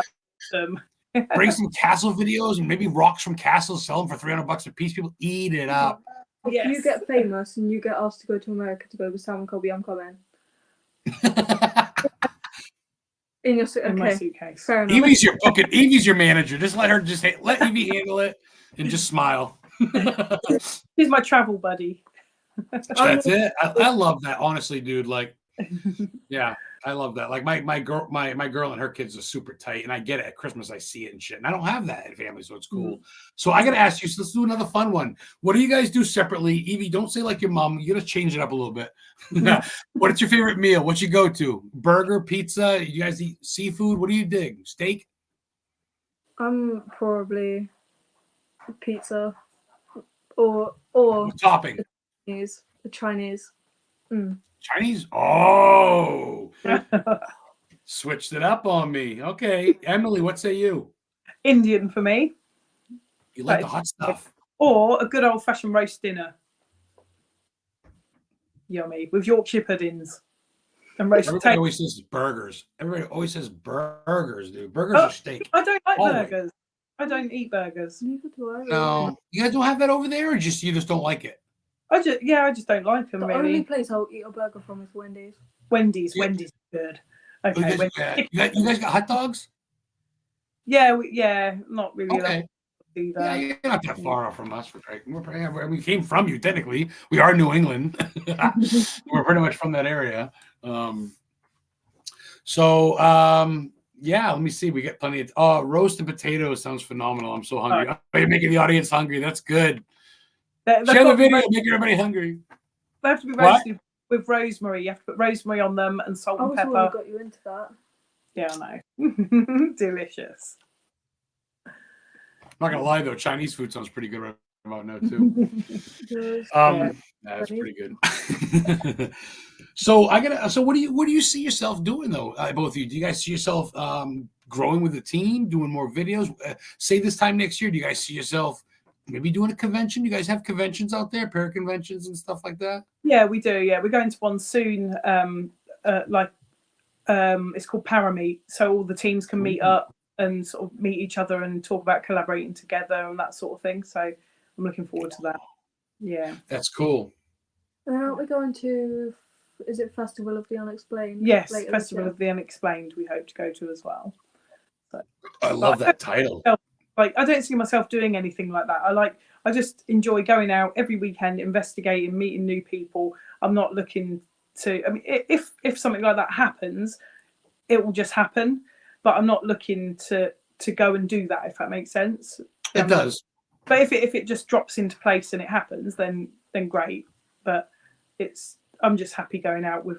Bring some castle videos and maybe rocks from castles, sell them for $300 a piece. People eat it up. If you get famous and you get asked to go to America to go with Sam and Colby, I'm coming. In your my suitcase. Fair enough. Evie's your bucket. Evie's your manager. Just let Evie handle it and just smile. She's my travel buddy. That's it. I love that, honestly, dude. Like, yeah, I love that. Like my girl and her kids are super tight, and I get it at Christmas. I see it and shit, and I don't have that in family, so it's cool. So I gotta ask you. So let's do another fun one. What do you guys do separately? Evie, don't say like your mom. You gotta change it up a little bit. What's your favorite meal? What you go to? Burger, pizza? You guys eat seafood? What do you dig? Steak? Probably pizza or topping. Chinese. Chinese? Oh, switched it up on me. Okay, Emily, what say you? Indian for me. You like the hot stuff, or a good old-fashioned roast dinner. Yummy with Yorkshire puddings. And roast Everybody potatoes. always says burgers. Everybody always says burgers, dude. Burgers Oh, are steak. I don't like Always. burgers. I don't eat burgers. Neither do I. Really. No, you guys don't have that over there, or you just don't like it. I just don't like them The really. only place I'll eat a burger from is Wendy's. Wendy's. Yeah. Wendy's is good. You Okay. guys, you guys got hot dogs? Yeah, not really. Okay. Like to do Yeah, that. you're not that far off from us. Right? We came from you, technically. We are New England. We're pretty much from that area. Yeah, let me see. We get plenty of roasted potatoes. Sounds phenomenal. I'm so hungry. Oh, you're making the audience hungry. That's good. Share the video. Make everybody hungry. They have to be roasted with rosemary. You have to put rosemary on them and salt and pepper. I got you into that. Yeah, I know. Delicious. I'm not gonna lie though, Chinese food sounds pretty good right about now too. That's pretty good. So what do you see yourself doing though? Both of you, do you guys see yourself growing with the team, doing more videos? Say this time next year, do you guys see yourself maybe doing a convention? You guys have conventions out there, pair conventions and stuff like that? Yeah, we do. Yeah, we're going to one soon. It's called Parameet, so all the teams can meet up and sort of meet each other and talk about collaborating together and that sort of thing. So I'm looking forward to that. Yeah, that's cool. And aren't we going to? Is it Festival of the Unexplained? Yes, Festival of the Unexplained. We hope to go to as well. So, I love that title. Like, I don't see myself doing anything like that. I just enjoy going out every weekend, investigating, meeting new people. I'm not looking to. I mean, if something like that happens, it will just happen. But I'm not looking to go and do that. If that makes sense. It does. But if it just drops into place and it happens, then great. But I'm just happy going out with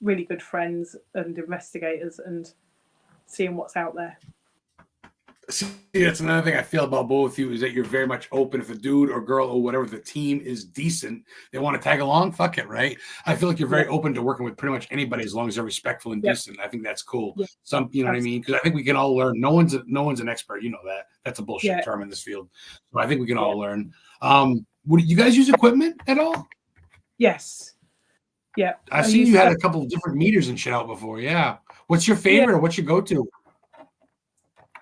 really good friends and investigators and seeing what's out there. See, that's another thing I feel about both of you is that you're very much open. If a dude or girl or whatever, the team is decent, they want to tag along, fuck it, right? I feel like you're very open to working with pretty much anybody as long as they're respectful and decent. I think that's cool. Yeah. You know what I mean? Because I think we can all learn. No one's an expert. You know that. That's a bullshit term in this field. So I think we can all learn. Would you guys use equipment at all? Yes. Yeah. I've seen you had a couple of different meters and shit out before. Yeah. What's your favorite or what's your go-to?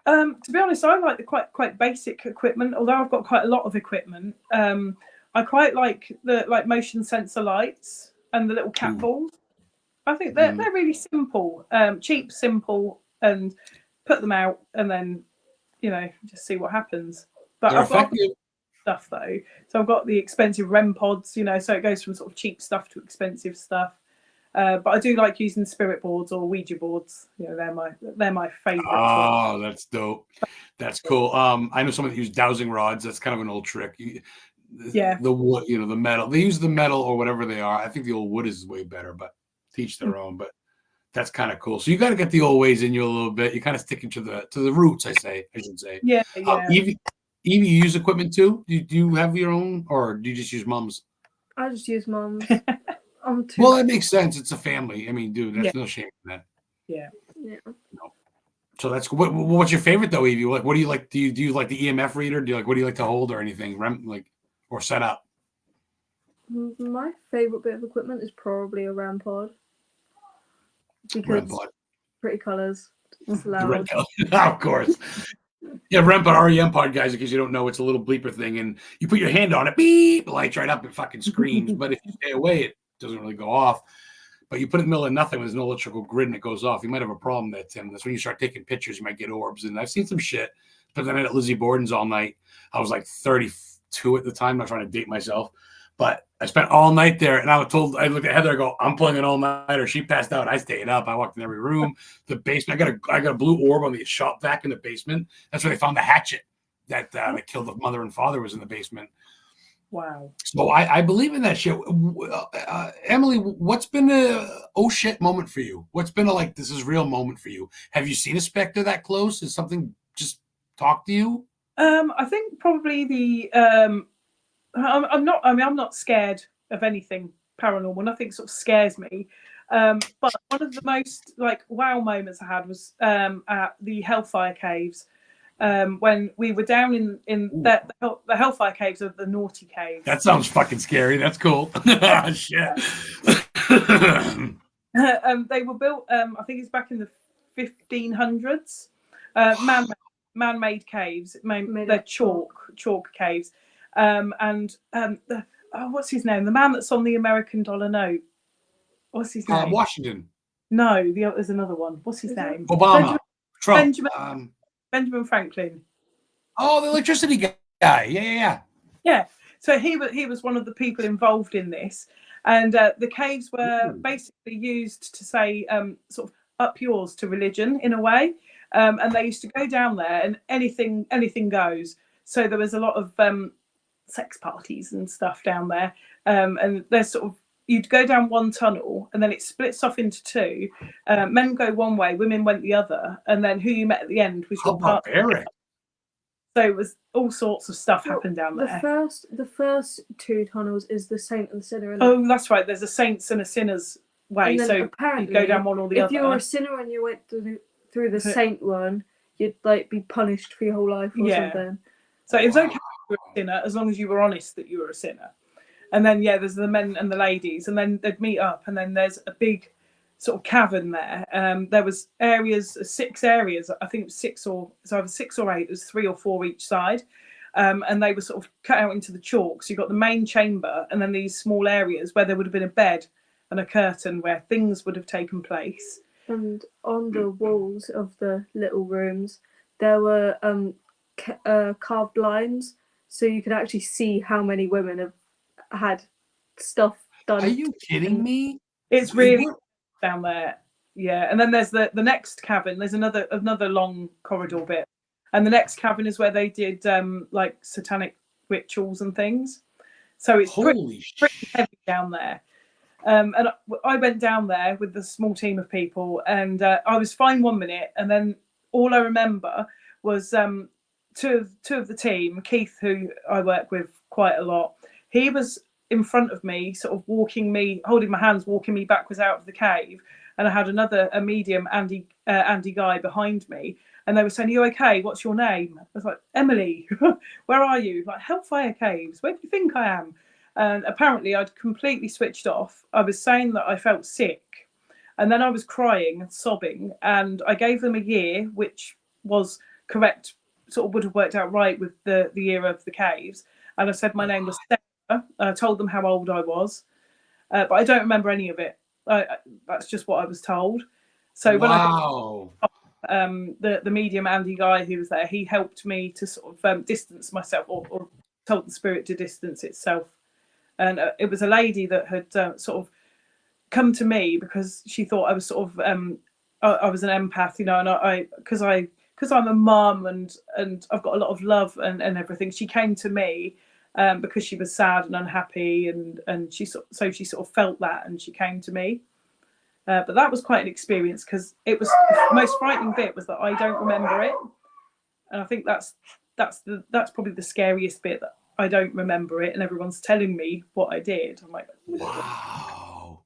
To be honest, I like the quite basic equipment, although I've got quite a lot of equipment. I quite like the motion sensor lights and the little cat balls. I think they're really simple, cheap, simple, and put them out and then, just see what happens. But I've got stuff though. So I've got the expensive REM pods, so it goes from sort of cheap stuff to expensive stuff. But I do like using spirit boards or Ouija boards. They're my favorite. Oh, that's dope. That's cool. I know someone that used dowsing rods. That's kind of an old trick. The wood, the metal. They use the metal or whatever they are. I think the old wood is way better, but teach their own. But that's kind of cool. So you got to get the old ways in you a little bit. You kind of sticking to the roots. I should say. Yeah. Evie, you use equipment too? Do you have your own, or do you just use mom's? I just use mom's. Well, that makes sense. It's a family. I mean, dude, there's no shame in that. Yeah. No. So that's what's your favorite though, Evie? What do you like? Do you like the EMF reader? What do you like to hold or anything? Or set up? My favorite bit of equipment is probably a REM pod. Because pretty colors. It's loud. Of course. Yeah, REM pod, REM pod, guys, in case you don't know, it's a little bleeper thing, and you put your hand on it, beep, the lights right up, it fucking screams. But if you stay away, it doesn't really go off. But you put it in the middle of nothing, there's no electrical grid, and it goes off. You might have a problem there, Tim. That's when you start taking pictures, you might get orbs. And I've seen some shit. But then at Lizzie Borden's all night. I was like 32 at the time. I'm not trying to date myself. But I spent all night there, and I looked at Heather, I go, I'm pulling an all-nighter. She passed out. I stayed up. I walked in every room. The basement, I got a blue orb on the shop vac in the basement. That's where they found the hatchet that killed the mother and father was in the basement. Wow. So I believe in that shit. Emily, what's been a oh shit moment for you? What's been a this is real moment for you? Have you seen a specter that close? Has something just talked to you? I think probably the I'm not scared of anything paranormal. Nothing sort of scares me. But one of the most wow moments I had was at the Hellfire Caves. When we were down in the Hellfire Caves of the Naughty Caves. That sounds fucking scary. That's cool. Shit. They were built, I think it's back in the 1500s. Man-made caves. They're chalk caves. What's his name? The man that's on the American dollar note. What's his name? Washington. No, there's another one. What's his name? Obama. Trump. Benjamin Franklin. Oh, the electricity guy. Yeah. Yeah. So he was one of the people involved in this, and the caves were basically used to say sort of up yours to religion in a way, and they used to go down there and anything goes. So there was a lot of sex parties and stuff down there, and there's sort of, you'd go down one tunnel and then it splits off into two. Men go one way, women went the other, and then who you met at the end was your partner. So it was all sorts of stuff happened down there. The first two tunnels is the saint and the sinner. Oh, that's right. There's a saints and a sinner's way. So you go down one or the other. If you're a sinner and you went through the saint one, you'd like be punished for your whole life or something. So it was okay if you were a sinner as long as you were honest that you were a sinner. And then there's the men and the ladies, and then they'd meet up, and then there's a big sort of cavern there. There was 6 areas. I think it was either 6 or 8. There's 3 or 4 each side, and they were sort of cut out into the chalk. So you got the main chamber, and then these small areas where there would have been a bed and a curtain where things would have taken place. And on the walls of the little rooms, there were carved lines, so you could actually see how many women have had stuff done. Are you kidding me? It's really down there. Yeah. And then there's the next cavern. There's another long corridor bit, and the next cavern is where they did like satanic rituals and things. So it's pretty heavy down there. And I went down there with a small team of people, and I was fine 1 minute, and then all I remember was two of the team, Keith, who I work with quite a lot. He was in front of me, sort of holding my hands, walking me backwards out of the cave. And I had a medium, Andy guy behind me. And they were saying, "Are you okay? What's your name?" I was like, "Emily." "Where are you?" Like, "Hellfire Caves." "Where do you think I am?" And apparently I'd completely switched off. I was saying that I felt sick. And then I was crying and sobbing. And I gave them a year, which was correct, sort of would have worked out right with the year of the caves. And I said my name was Sarah. I told them how old I was, but I don't remember any of it. That's just what I was told. So when the medium Andy guy who was there, he helped me to sort of distance myself, or told the spirit to distance itself. And it was a lady that had sort of come to me because she thought I was sort of I was an empath, and I because I'm a mum and I've got a lot of love and everything. She came to me. Because she was sad and unhappy, and she sort of felt that, and she came to me. But that was quite an experience, because it was the most frightening bit was that I don't remember it, and I think that's probably the scariest bit, that I don't remember it, and everyone's telling me what I did. I'm like, wow.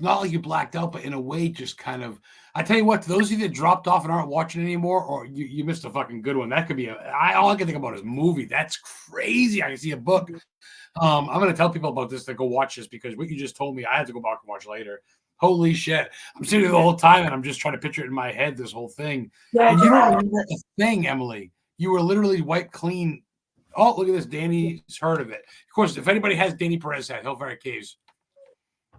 Not like you blacked out, but in a way, just kind of. I tell you what, to those of you that dropped off and aren't watching anymore, or you missed a fucking good one. That could be all I can think about is a movie. That's crazy. I can see a book. I'm going to tell people about this to go watch this, because what you just told me, I had to go back and watch later. Holy shit. I'm sitting there the whole time, and I'm just trying to picture it in my head, this whole thing. Yeah, and you don't remember a thing, Emily. You were literally wiped clean. Oh, look at this. Danny's heard of it. Of course, if anybody has Danny Perez had, Hellfire Caves.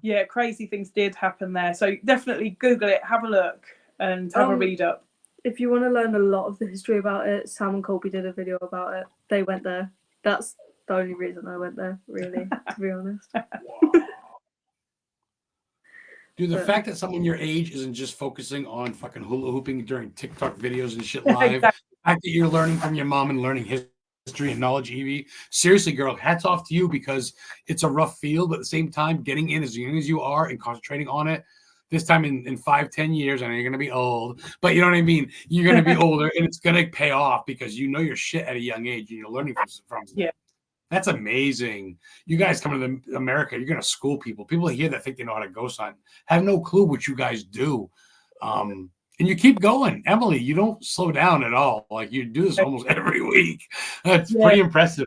Yeah, crazy things did happen there. So definitely Google it, have a look, and have a read up. If you want to learn a lot of the history about it, Sam and Colby did a video about it. They went there. That's the only reason I went there, really, to be honest. Dude, the fact that someone your age isn't just focusing on fucking hula hooping during TikTok videos and shit live, exactly. The fact that you're learning from your mom and learning history and knowledge, Evie. Seriously, girl, hats off to you, because it's a rough field, but at the same time, getting in as young as you are and concentrating on it, this time in 5-10 years, I know you're going to be old, but you know what I mean? You're going to be older, and it's going to pay off, because you know your shit at a young age, and you're learning from yeah. That's amazing. You guys come to America, you're going to school people. People here that think they know how to ghost hunt have no clue what you guys do. And you keep going. Emily, you don't slow down at all. Like, you do this almost every week. That's pretty impressive.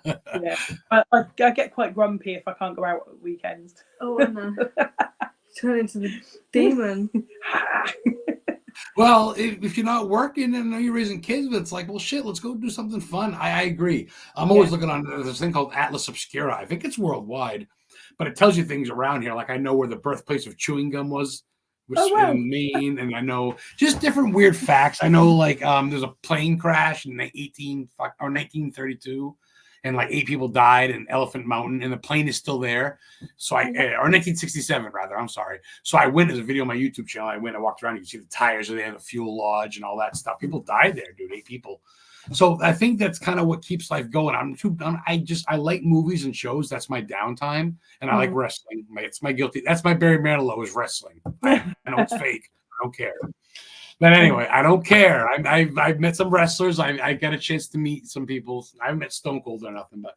Yeah. I get quite grumpy if I can't go out at weekends. Oh, I know. Turn into the demon. Well, if you're not working and I know you're raising kids, but it's like, well, shit, let's go do something fun. I agree. I'm always looking on this thing called Atlas Obscura. I think it's worldwide, but it tells you things around here. Like I know where the birthplace of chewing gum was, which in Maine, and I know just different weird facts. I know like there's a plane crash in 1932. And like 8 people died in Elephant Mountain, and the plane is still there. So or 1967 rather. I'm sorry. So I went as a video on my YouTube channel. I walked around. You can see the tires are there, the fuel lodge, and all that stuff. People died there, dude. 8 people. So I think that's kind of what keeps life going. I like movies and shows. That's my downtime, and I like wrestling. It's my guilty. That's my Barry Manilow is wrestling. I know it's fake. I don't care. But anyway, I don't care. I've met some wrestlers. I got a chance to meet some people. I haven't met Stone Cold or nothing, but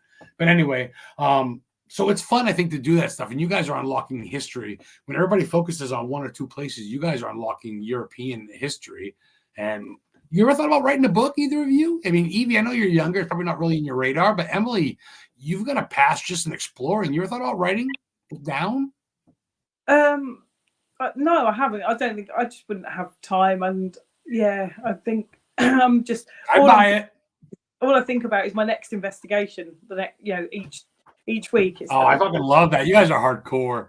anyway, so it's fun, I think, to do that stuff. And you guys are unlocking history. When everybody focuses on 1 or 2 places, you guys are unlocking European history. And you ever thought about writing a book, either of you? I mean, Evie, I know you're younger. It's probably not really in your radar. But Emily, you've got a past just in exploring. You ever thought about writing it down? No, I haven't. I don't think I just wouldn't have time. And yeah, I think I'm just. All I think about is my next investigation. The next, each week. I fucking love that. You guys are hardcore.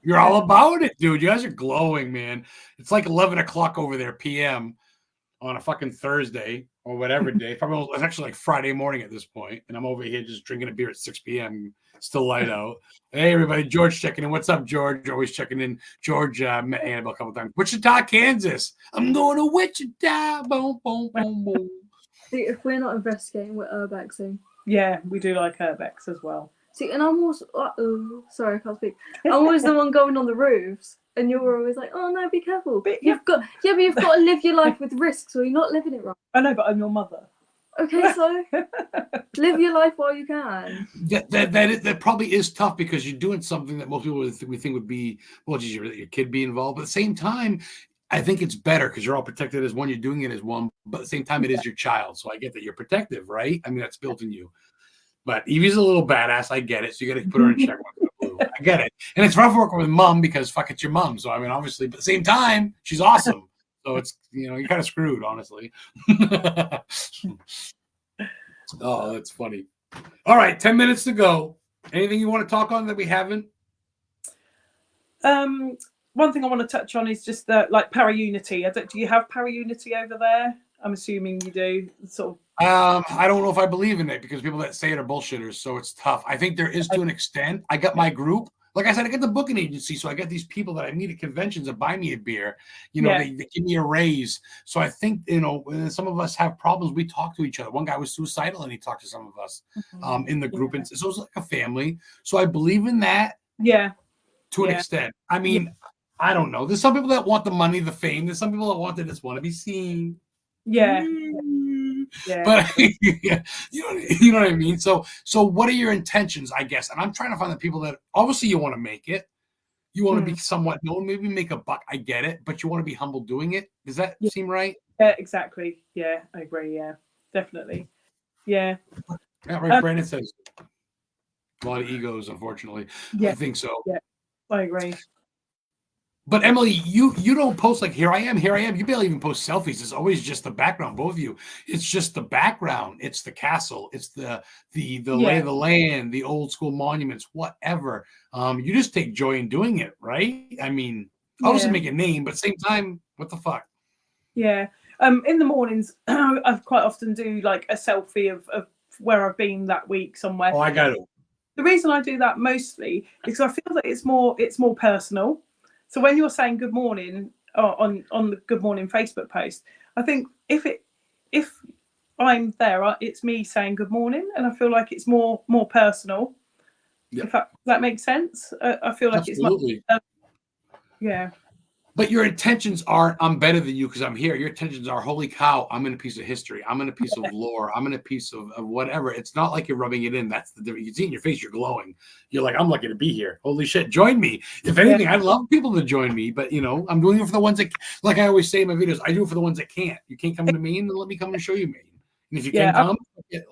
You're all about it, dude. You guys are glowing, man. It's like 11 o'clock over there, PM, on a fucking Thursday or whatever day. Probably it's actually like Friday morning at this point, and I'm over here just drinking a beer at 6 p.m. Still light out. Hey, everybody. George checking in. What's up, George? Always checking in. George met Annabelle a couple times. Wichita, Kansas. I'm going to Wichita. Boom, boom, boom, boom. See, if we're not investigating, we're urbexing. Yeah, we do like urbex as well. See, and I'm also... sorry, I can't speak. I'm always the one going on the roofs, and you're always like, oh, no, be careful. But you've got to live your life with risks, or you're not living it right. I know, but I'm your mother. Okay, so live your life while you can. That probably is tough because you're doing something that most people would think would be, well, geez, your kid be involved. But at the same time, I think it's better because you're all protected as one. You're doing it as one. But at the same time, it is your child. So I get that you're protective, right? I mean, that's built in you. But Evie's a little badass. I get it. So you got to put her in check. I get it. And it's rough working with mom because fuck, it's your mom. So I mean, obviously, but at the same time, she's awesome. So it's, you're kind of screwed, honestly. Oh, that's funny. All right, 10 minutes to go. Anything you want to talk on that we haven't? One thing I want to touch on is just like para-unity. Do you have para-unity over there? I'm assuming you do. Sort of. I don't know if I believe in it because people that say it are bullshitters, so it's tough. I think there is to an extent. I got my group. Like I said, I get the booking agency, so I get these people that I meet at conventions that buy me a beer. They give me a raise. So I think, when some of us have problems, we talk to each other. One guy was suicidal, and he talked to some of us in the group. And so it's like a family. So I believe in that to an extent. I mean, I don't know. There's some people that want the money, the fame. There's some people that just want to be seen. Yeah. Yeah. But you know what I mean? So what are your intentions, I guess? And I'm trying to find the people that obviously you want to make it. You want to be somewhat known, maybe make a buck. I get it, but you want to be humble doing it. Does that seem right? Yeah, exactly. Yeah, I agree. Yeah, definitely. Yeah. Yeah, right. Brandon says a lot of egos, unfortunately. Yeah. I think so. Yeah, I agree. But Emily, you don't post like here I am. You barely even post selfies. It's always just the background, both of you. It's just the background. It's the castle. It's the lay of the land, the old school monuments, whatever. You just take joy in doing it, right? I mean, obviously make a name, but at the same time, what the fuck? Yeah. In the mornings, I quite often do like a selfie of where I've been that week somewhere. Oh, I got it. The reason I do that mostly is I feel that it's more personal. So when you're saying good morning on the Good Morning Facebook post, I think if I'm there, it's me saying good morning, and I feel like it's more personal. Yeah. If that makes sense, I feel like Absolutely. It's yeah. But your intentions aren't, I'm better than you because I'm here. Your intentions are, holy cow, I'm in a piece of history. I'm in a piece of lore. I'm in a piece of whatever. It's not like you're rubbing it in. That's the difference. You can see in your face, you're glowing. You're like, I'm lucky to be here. Holy shit, join me. If anything, I'd love people to join me. But, I'm doing it for the ones that, like I always say in my videos, I do it for the ones that can't. You can't come to Maine, then let me come and show you Maine. And if you can come,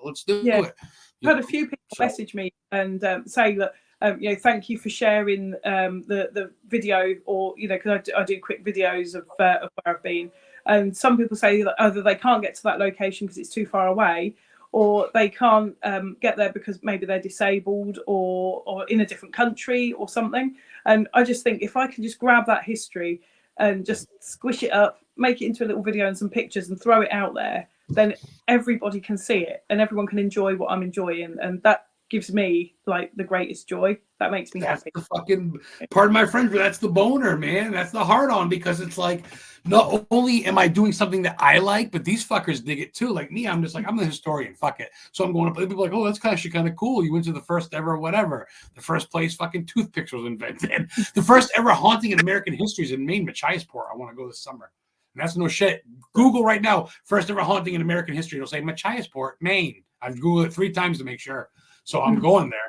let's do it. I've had a few people message me and say that Thank you for sharing the video, or because I do quick videos of where I've been. And some people say that either they can't get to that location because it's too far away, or they can't get there because maybe they're disabled or in a different country or something. And I just think if I can just grab that history and just squish it up, make it into a little video and some pictures and throw it out there, then everybody can see it and everyone can enjoy what I'm enjoying. And that gives me like the greatest joy. That makes me happy. The fucking, pardon my French, but that's the boner, man. That's the hard on, because it's like, not only am I doing something that I like, but these fuckers dig it too. Like me, I'm just like, I'm the historian, fuck it. So I'm going up, people are like, oh, that's actually kind of cool. You went to the first ever whatever. The first place fucking toothpicks was invented. The first ever haunting in American history is in Maine, Machiasport. I want to go this summer. And that's no shit. Google right now, first ever haunting in American history. It'll say Machiasport, Maine. I've Googled it 3 times to make sure. So I'm going there.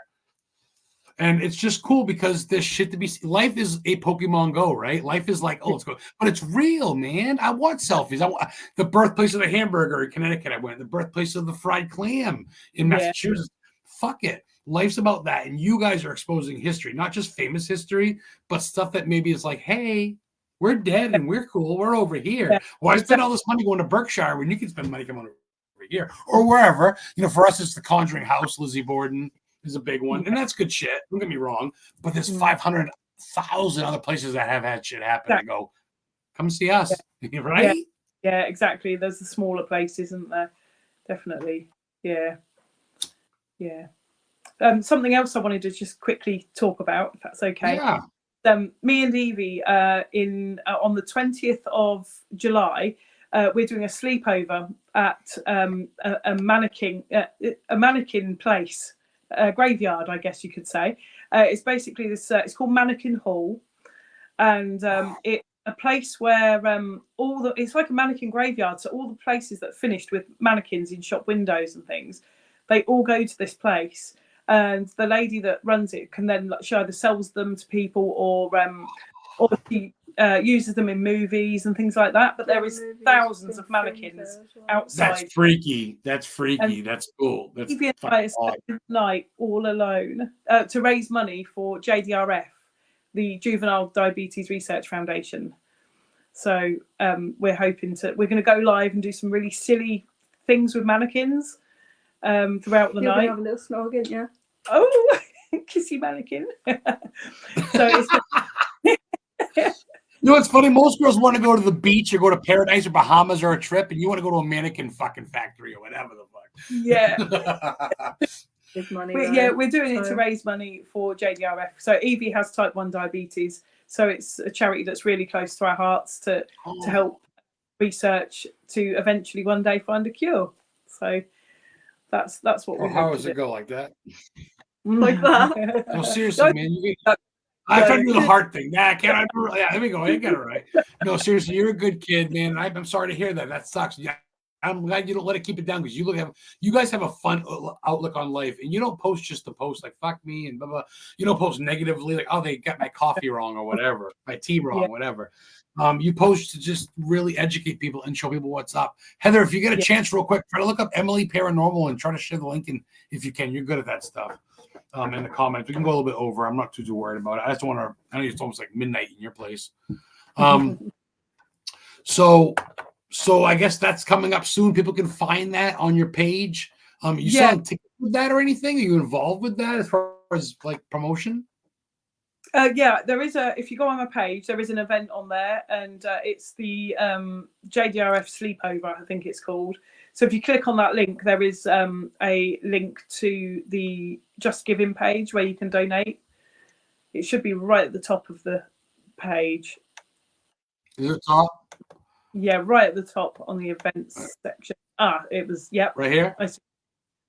And it's just cool because there's shit to be seen. Life is a Pokemon Go, right? Life is like, oh, let's go. But it's real, man. I want selfies. I want the birthplace of the hamburger in Connecticut. I went. The birthplace of the fried clam in Massachusetts. Fuck it. Life's about that. And you guys are exposing history, not just famous history, but stuff that maybe is like, hey, we're dead and we're cool. We're over here. Yeah. Why spend all this money going to Berkshire when you can spend money coming over here or wherever? For us, it's the Conjuring House, Lizzie Borden is a big one, and that's good shit. Don't get me wrong, but there's 500,000 other places that have had shit happen. I go, come see us, right? Yeah, exactly. There's the smaller places, isn't there? Definitely. Yeah. Something else I wanted to just quickly talk about, if that's okay. Yeah. Me and Evie, on the 20th of July, we're doing a sleepover at a mannequin place. Graveyard, I guess you could say. It's basically this. It's called Mannequin Hall, and it's a place where it's like a mannequin graveyard. So all the places that finished with mannequins in shop windows and things, they all go to this place, and the lady that runs it can then she either sells them to people or she uses them in movies and things like that. But there is thousands of mannequins outside. That's freaky. That's cool. That's Evie and I spent the night all alone to raise money for JDRF, the Juvenile Diabetes Research Foundation. So we're going to go live and do some really silly things with mannequins throughout the night. Have a little snog, yeah. Oh, kissy mannequin. So it's. You know what's funny? Most girls want to go to the beach or go to Paradise or Bahamas or a trip, and you want to go to a mannequin fucking factory or whatever the fuck. Yeah. We're doing it to raise money for JDRF. So Evie has type 1 diabetes, so it's a charity that's really close to our hearts to help research to eventually one day find a cure. So that's what we're. How does it go like that? Like that? No, seriously, man. I tried to do the heart thing. Nah, can't I do it? Yeah, there we go. I got it right. No, seriously, you're a good kid, man. I'm sorry to hear that. That sucks. Yeah, I'm glad you don't let it keep it down because you guys have a fun outlook on life, and you don't post just to post like fuck me and blah blah. You don't post negatively like oh they got my coffee wrong or whatever, my tea wrong, whatever. You post to just really educate people and show people what's up. Heather, if you get a chance, real quick, try to look up Emily Paranormal and try to share the link in if you can. You're good at that stuff. In the comments, we can go a little bit over. I'm not too worried about it. I just want to. I know it's almost like midnight in your place. So I guess that's coming up soon. People can find that on your page. You selling tickets with that or anything? Are you involved with that as far as like promotion? There is if you go on my page, there is an event on there, and it's the JDRF Sleepover, I think it's called. So if you click on that link, there is a link to the Just Giving page where you can donate. It should be right at the top of the page. Is it top? Yeah, right at the top on the events section. It was, right here?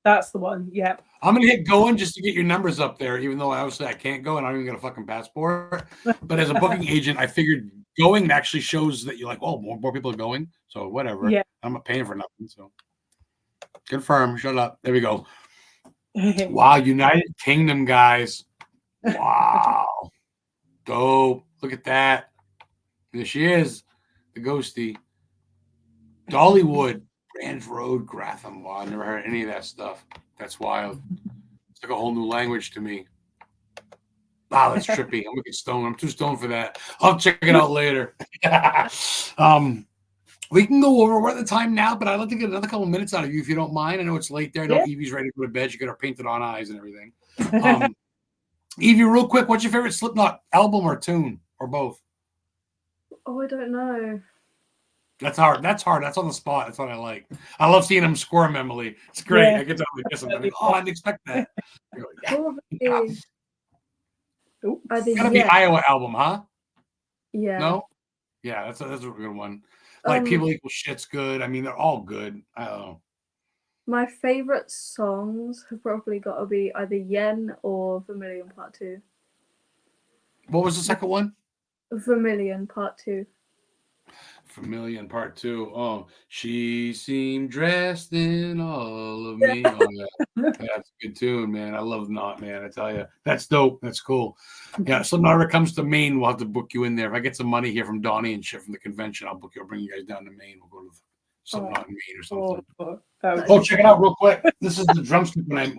That's the one, yeah. I'm going to hit going just to get your numbers up there, even though obviously I can't go and I don't even got a fucking passport. But as a booking agent, I figured going actually shows that you're like, oh, more people are going. So whatever. Yeah. I'm not paying for nothing. So confirm. Shut up. There we go. Wow. United Kingdom, guys. Wow. Dope. Look at that. There she is. The ghosty. Dollywood. Branch Road, Gratham. Wow, I never heard any of that stuff. That's wild. It's like a whole new language to me. Wow, that's trippy. I'm gonna get stoned. I'm too stoned for that. I'll check it out later. We can go over. We're at the time now, but I'd like to get another couple minutes out of you if you don't mind. I know it's late there. I know Evie's ready to go to bed. She got her painted on eyes and everything. Evie, real quick, what's your favorite Slipknot album or tune or both? Oh, I don't know. That's hard. That's on the spot. That's what I like. I love seeing them squirm, Emily. It's great. I get to kiss them. Like, I didn't expect that. Probably It's gotta be Iowa album, huh? Yeah. No? Yeah, that's a good one. Like People Equal Shit's good. I mean, they're all good. I don't know. My favorite songs have probably got to be either Yen or Vermilion Part 2. What was the second one? Vermilion Part 2. Vermilion Part 2. Oh, she seemed dressed in all of me. Oh, yeah. That's a good tune, man. I love Knot, man. I tell you. That's dope. That's cool. Yeah, so now it comes to Maine, we'll have to book you in there. If I get some money here from Donnie and shit from the convention, I'll book you. I'll bring you guys down to Maine. We'll go to Slipknot in Maine or something. Oh, check it out real quick. This is the drumstick when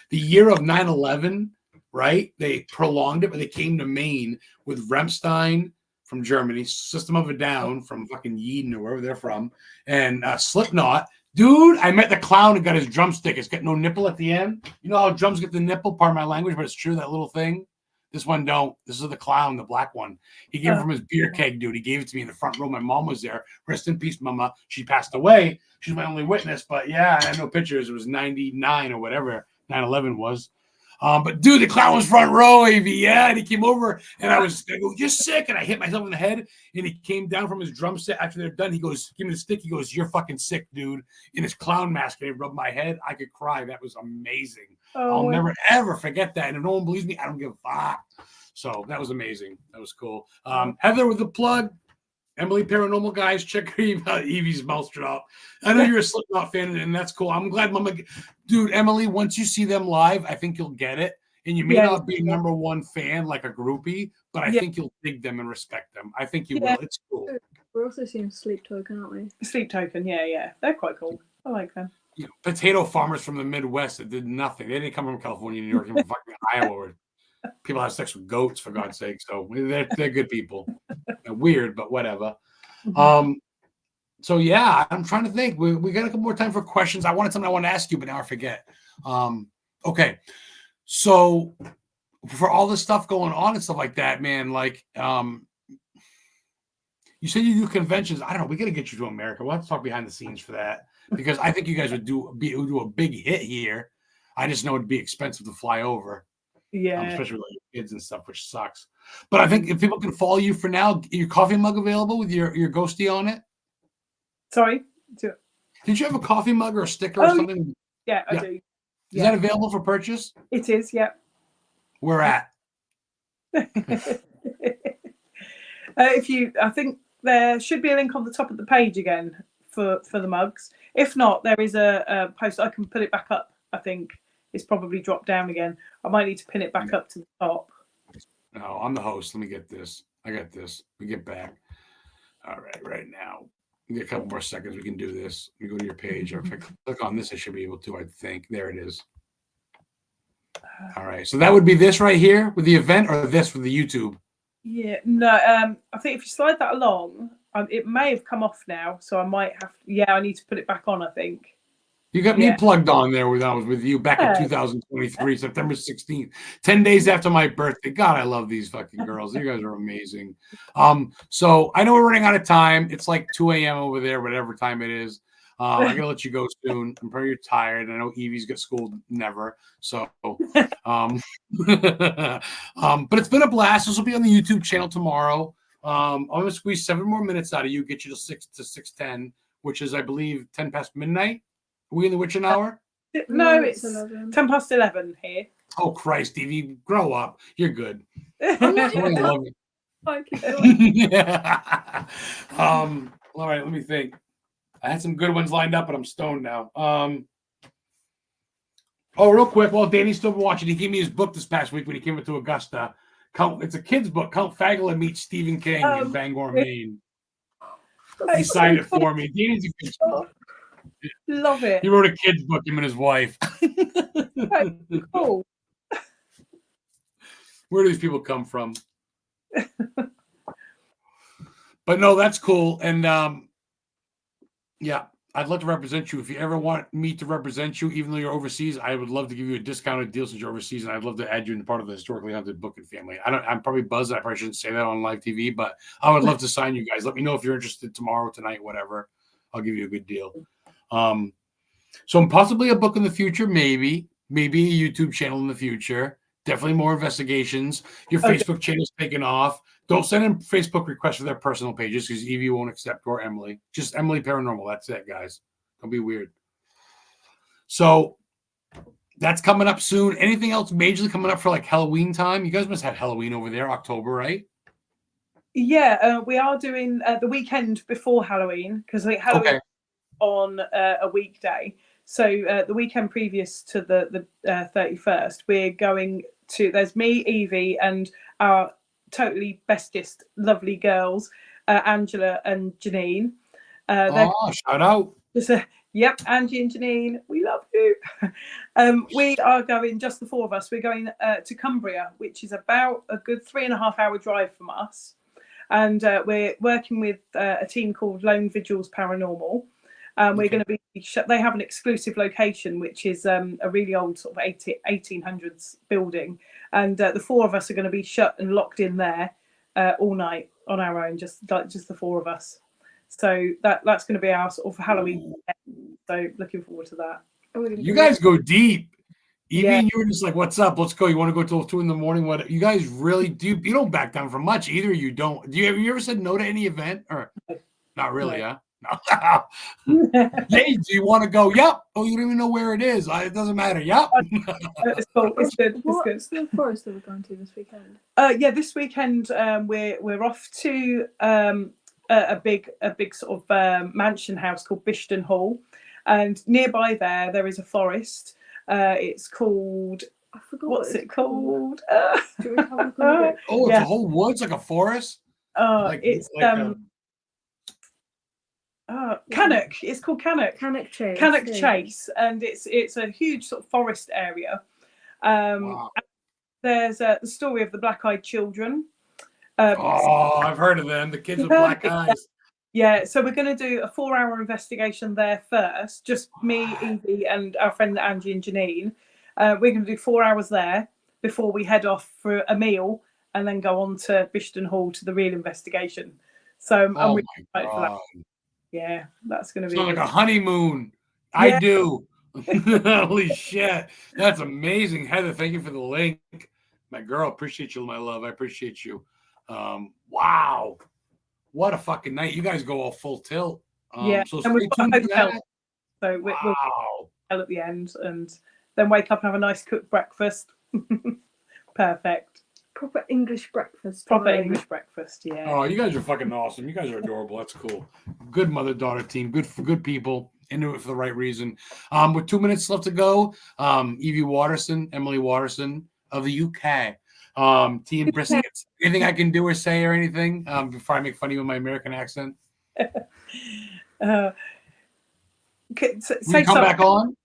the year of 9/11, right? They prolonged it, but they came to Maine with Rammstein from Germany, System of a Down from fucking Yeadon or wherever they're from, and Slipknot. Dude, I met the clown and got his drumstick. It's got no nipple at the end. You know how drums get the nipple, part of my language, but it's true, that little thing. This one don't. This is the clown, the black one. He gave it from his beer keg, dude. He gave it to me in the front row. My mom was there. Rest in peace, mama. She passed away. She's my only witness, but yeah, I had no pictures. It was 99 or whatever 9/11 was. But dude, the clown was front row, Evie. Yeah, and he came over, and I go, "You're sick," and I hit myself in the head. And he came down from his drum set after they're done. He goes, "Give me the stick." He goes, "You're fucking sick, dude." In his clown mask, and he rubbed my head. I could cry. That was amazing. I'll never ever forget that. And if no one believes me, I don't give a fuck. So that was amazing. That was cool. Heather with the plug. Emily Paranormal Guys, check her Evie's mouth drop. I know you're a Slipknot fan, and that's cool. I'm glad, Mama. Dude, Emily, once you see them live, I think you'll get it. And you may not be number one fan like a groupie, but I think you'll dig them and respect them. I think you will. It's cool. We're also seeing Sleep Token, aren't we? Sleep Token, yeah. They're quite cool. I like them. You know, potato farmers from the Midwest that did nothing. They didn't come from California, New York, even fucking Iowa. Where people have sex with goats, for God's sake. So they're good people. They're weird, but whatever. So yeah, I'm trying to think. We got a couple more time for questions. I wanted something I want to ask you, but now I forget. Okay. So for all this stuff going on and stuff like that, man, like you said you do conventions. I don't know. We got to get you to America. We'll have to talk behind the scenes for that because I think you guys would do a big hit here. I just know it'd be expensive to fly over. Yeah, especially with your kids and stuff, which sucks. But I think if people can follow you for now, your coffee mug available with your ghosty on it? Sorry? Did you have a coffee mug or a sticker or something? Yeah, I do. Is that available for purchase? It is, yeah. Where at? I think there should be a link on the top of the page again for the mugs. If not, there is a post. I can put it back up. I think it's probably dropped down again. I might need to pin it back up to the top. No, I'm the host. Let me get this. I got this. We get back. All right now. We get a couple more seconds. We can do this. We go to your page. Or if I click on this, I should be able to, I think. There it is. All right. So that would be this right here with the event or this with the YouTube? Yeah. No, I think if you slide that along, it may have come off now. So I might have I need to put it back on, I think. You got me plugged on there when I was with you back in 2023, September 16th, 10 days after my birthday. God, I love these fucking girls. You guys are amazing. So I know we're running out of time. It's like 2 a.m. over there, whatever time it is. I got to let you go soon. I'm pretty tired. I know Evie's got school never. So, but it's been a blast. This will be on the YouTube channel tomorrow. I'm going to squeeze 7 more minutes out of you, get you to 6:10, which is, I believe, 10 past midnight. Are we in the witching hour? No, it's 10 past 11 here. Oh, Christ, Evie, grow up. You're good. Yeah. All right, let me think. I had some good ones lined up, but I'm stoned now. Real quick, while Danny's still watching, he gave me his book this past week when he came up to Augusta. It's a kid's book, Count Fagula Meets Stephen King in Bangor, Maine. He signed it for me. Danny's a good school. Love it. He wrote a kid's book, him and his wife. Cool. Where do these people come from? But no, that's cool. And yeah, I'd love to represent you. If you ever want me to represent you, even though you're overseas, I would love to give you a discounted deal since you're overseas, and I'd love to add you into part of the historically haunted booking family. I'm probably buzzed. I probably shouldn't say that on live TV, but I would love to sign you guys. Let me know if you're interested tomorrow, tonight, whatever. I'll give you a good deal. So possibly a book in the future, maybe a YouTube channel in the future. Definitely more investigations. Your Facebook channel's taken off. Don't send in Facebook requests for their personal pages because Evie won't accept, or Emily. Just Emily Paranormal. That's it, guys. Don't be weird. So that's coming up soon. Anything else majorly coming up for like Halloween time? You guys must have Halloween over there, October, right? Yeah, we are doing the weekend before Halloween because Halloween on a weekday. So the weekend previous to the 31st, we're going to. There's me, Evie, and our totally bestest, lovely girls, Angela and Janine. Shout out! Yep, Angie and Janine, we love you. We are going, just the four of us. We're going to Cumbria, which is about a good 3.5 hour drive from us, and we're working with a team called Lone Vigils Paranormal. We're going to be they have an exclusive location, which is a really old sort of 1800s building, and the four of us are going to be shut and locked in there all night on our own, just the four of us. So that's going to be our sort of Halloween. So looking forward to that. You guys go deep. Evie, you were just like, "What's up? Let's go." You want to go till 2 a.m? What? You guys really do? You don't back down from much either. You don't. Have you ever said no to any event or not really? No. Huh? Hey, do you want to go? Yep. Oh, you don't even know where it is. It doesn't matter. Yep. It's cool. It's good. What's the forest that we're going to this weekend? This weekend we're off to a big sort of mansion house called Bishton Hall, and nearby there is a forest. It's called. I forgot. What's it called? Do we have a look? It's a whole woods like a forest. It's Cannock. It's called Cannock. Cannock Chase. Cannock Chase, and it's a huge sort of forest area. Wow. There's the story of the black-eyed children. I've heard of them. The kids with black eyes. Yeah, so we're going to do a 4-hour investigation there first. Just me, Evie, and our friend Angie and Janine. We're going to do 4 hours there before we head off for a meal and then go on to Bishton Hall to the real investigation. So I'm really excited for that. Yeah, that's going to be like a honeymoon. Yeah. I do. Holy shit. That's amazing. Heather, thank you for the link. My girl, appreciate you, my love. I appreciate you. Wow. What a fucking night. You guys go all full tilt. So and we've got a hotel. So we'll at the end and then wake up and have a nice cooked breakfast. Perfect. Proper English breakfast. English breakfast, yeah. Oh, you guys are fucking awesome. You guys are adorable. That's cool. Good mother-daughter team. Good people. Into it for the right reason. With 2 minutes left to go, Evie Waterson, Emily Waterson of the UK. Team Briskets. Anything I can do or say or anything before I make fun of you with my American accent? Say come back on?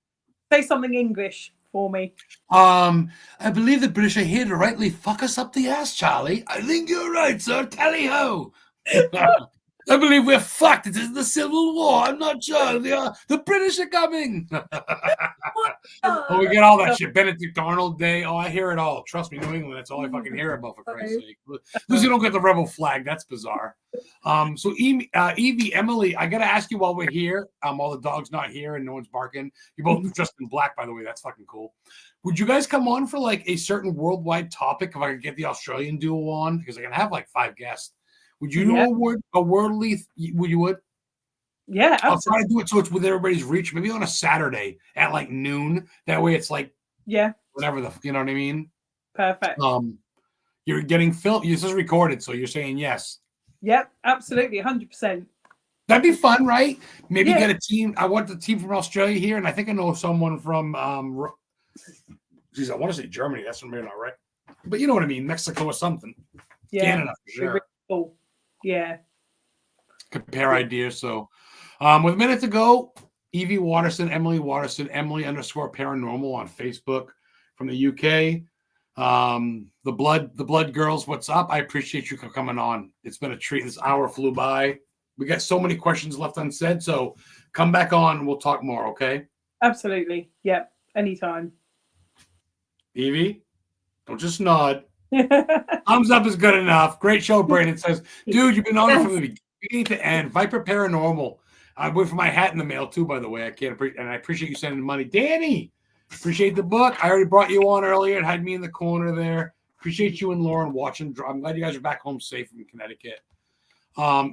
Say something English for me. I believe the British are here to rightly fuck us up the ass, Charlie. I think you're right, sir. Tally ho. I believe we're fucked. It is the Civil War. I'm not sure. The British are coming. We get all that shit. Benedict Arnold Day. Oh, I hear it all. Trust me, New England. That's all I fucking hear about, for Christ's sake. Lose, you don't get the rebel flag. That's bizarre. So Evie, Emily, I gotta ask you while we're here. While the dog's not here and no one's barking. You're both dressed in black, by the way. That's fucking cool. Would you guys come on for like a certain worldwide topic if I could get the Australian duo on? Because I can have like 5 guests. Would you do a worldly? You would? Yeah, absolutely. I'll try to do it so it's with everybody's reach. Maybe on a Saturday at like noon. That way, it's like whatever you know what I mean. Perfect. You're getting filmed. This is recorded, so you're saying yes. Yep, absolutely, 100%. That'd be fun, right? Maybe get a team. I want the team from Australia here, and I think I know someone from. Geez, I want to say Germany. That's maybe not right, but you know what I mean. Mexico or something. Yeah, Canada for sure. Really cool. Yeah. Compare ideas. So, with a minute to go, Evie Waterson, Emily Waterson, Emily _paranormal on Facebook from the UK. The blood girls, what's up? I appreciate you coming on. It's been a treat. This hour flew by. We got so many questions left unsaid, so come back on and we'll talk more, okay? Absolutely. Yep. Anytime. Evie, don't just nod. Thumbs up is good enough. Great show, Brandon says. Dude, you've been on it from the beginning to end. Viper Paranormal. I wait for my hat in the mail too, by the way. I appreciate you sending money. Danny, appreciate the book. I already brought you on earlier and had me in the corner there. Appreciate you and Lauren watching. I'm glad you guys are back home safe in Connecticut.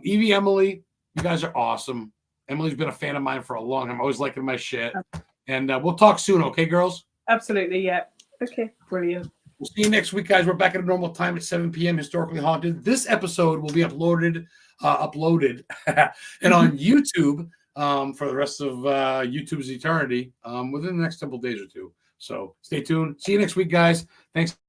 Evie, Emily, you guys are awesome. Emily's been a fan of mine for a long time. I'm always liking my shit. And we'll talk soon, okay, girls? Absolutely, yeah. Okay. Brilliant. We'll see you next week, guys. We're back at a normal time at 7 p.m. Historically Haunted. This episode will be uploaded and on YouTube for the rest of YouTube's eternity within the next couple days or two. So stay tuned. See you next week, guys. Thanks.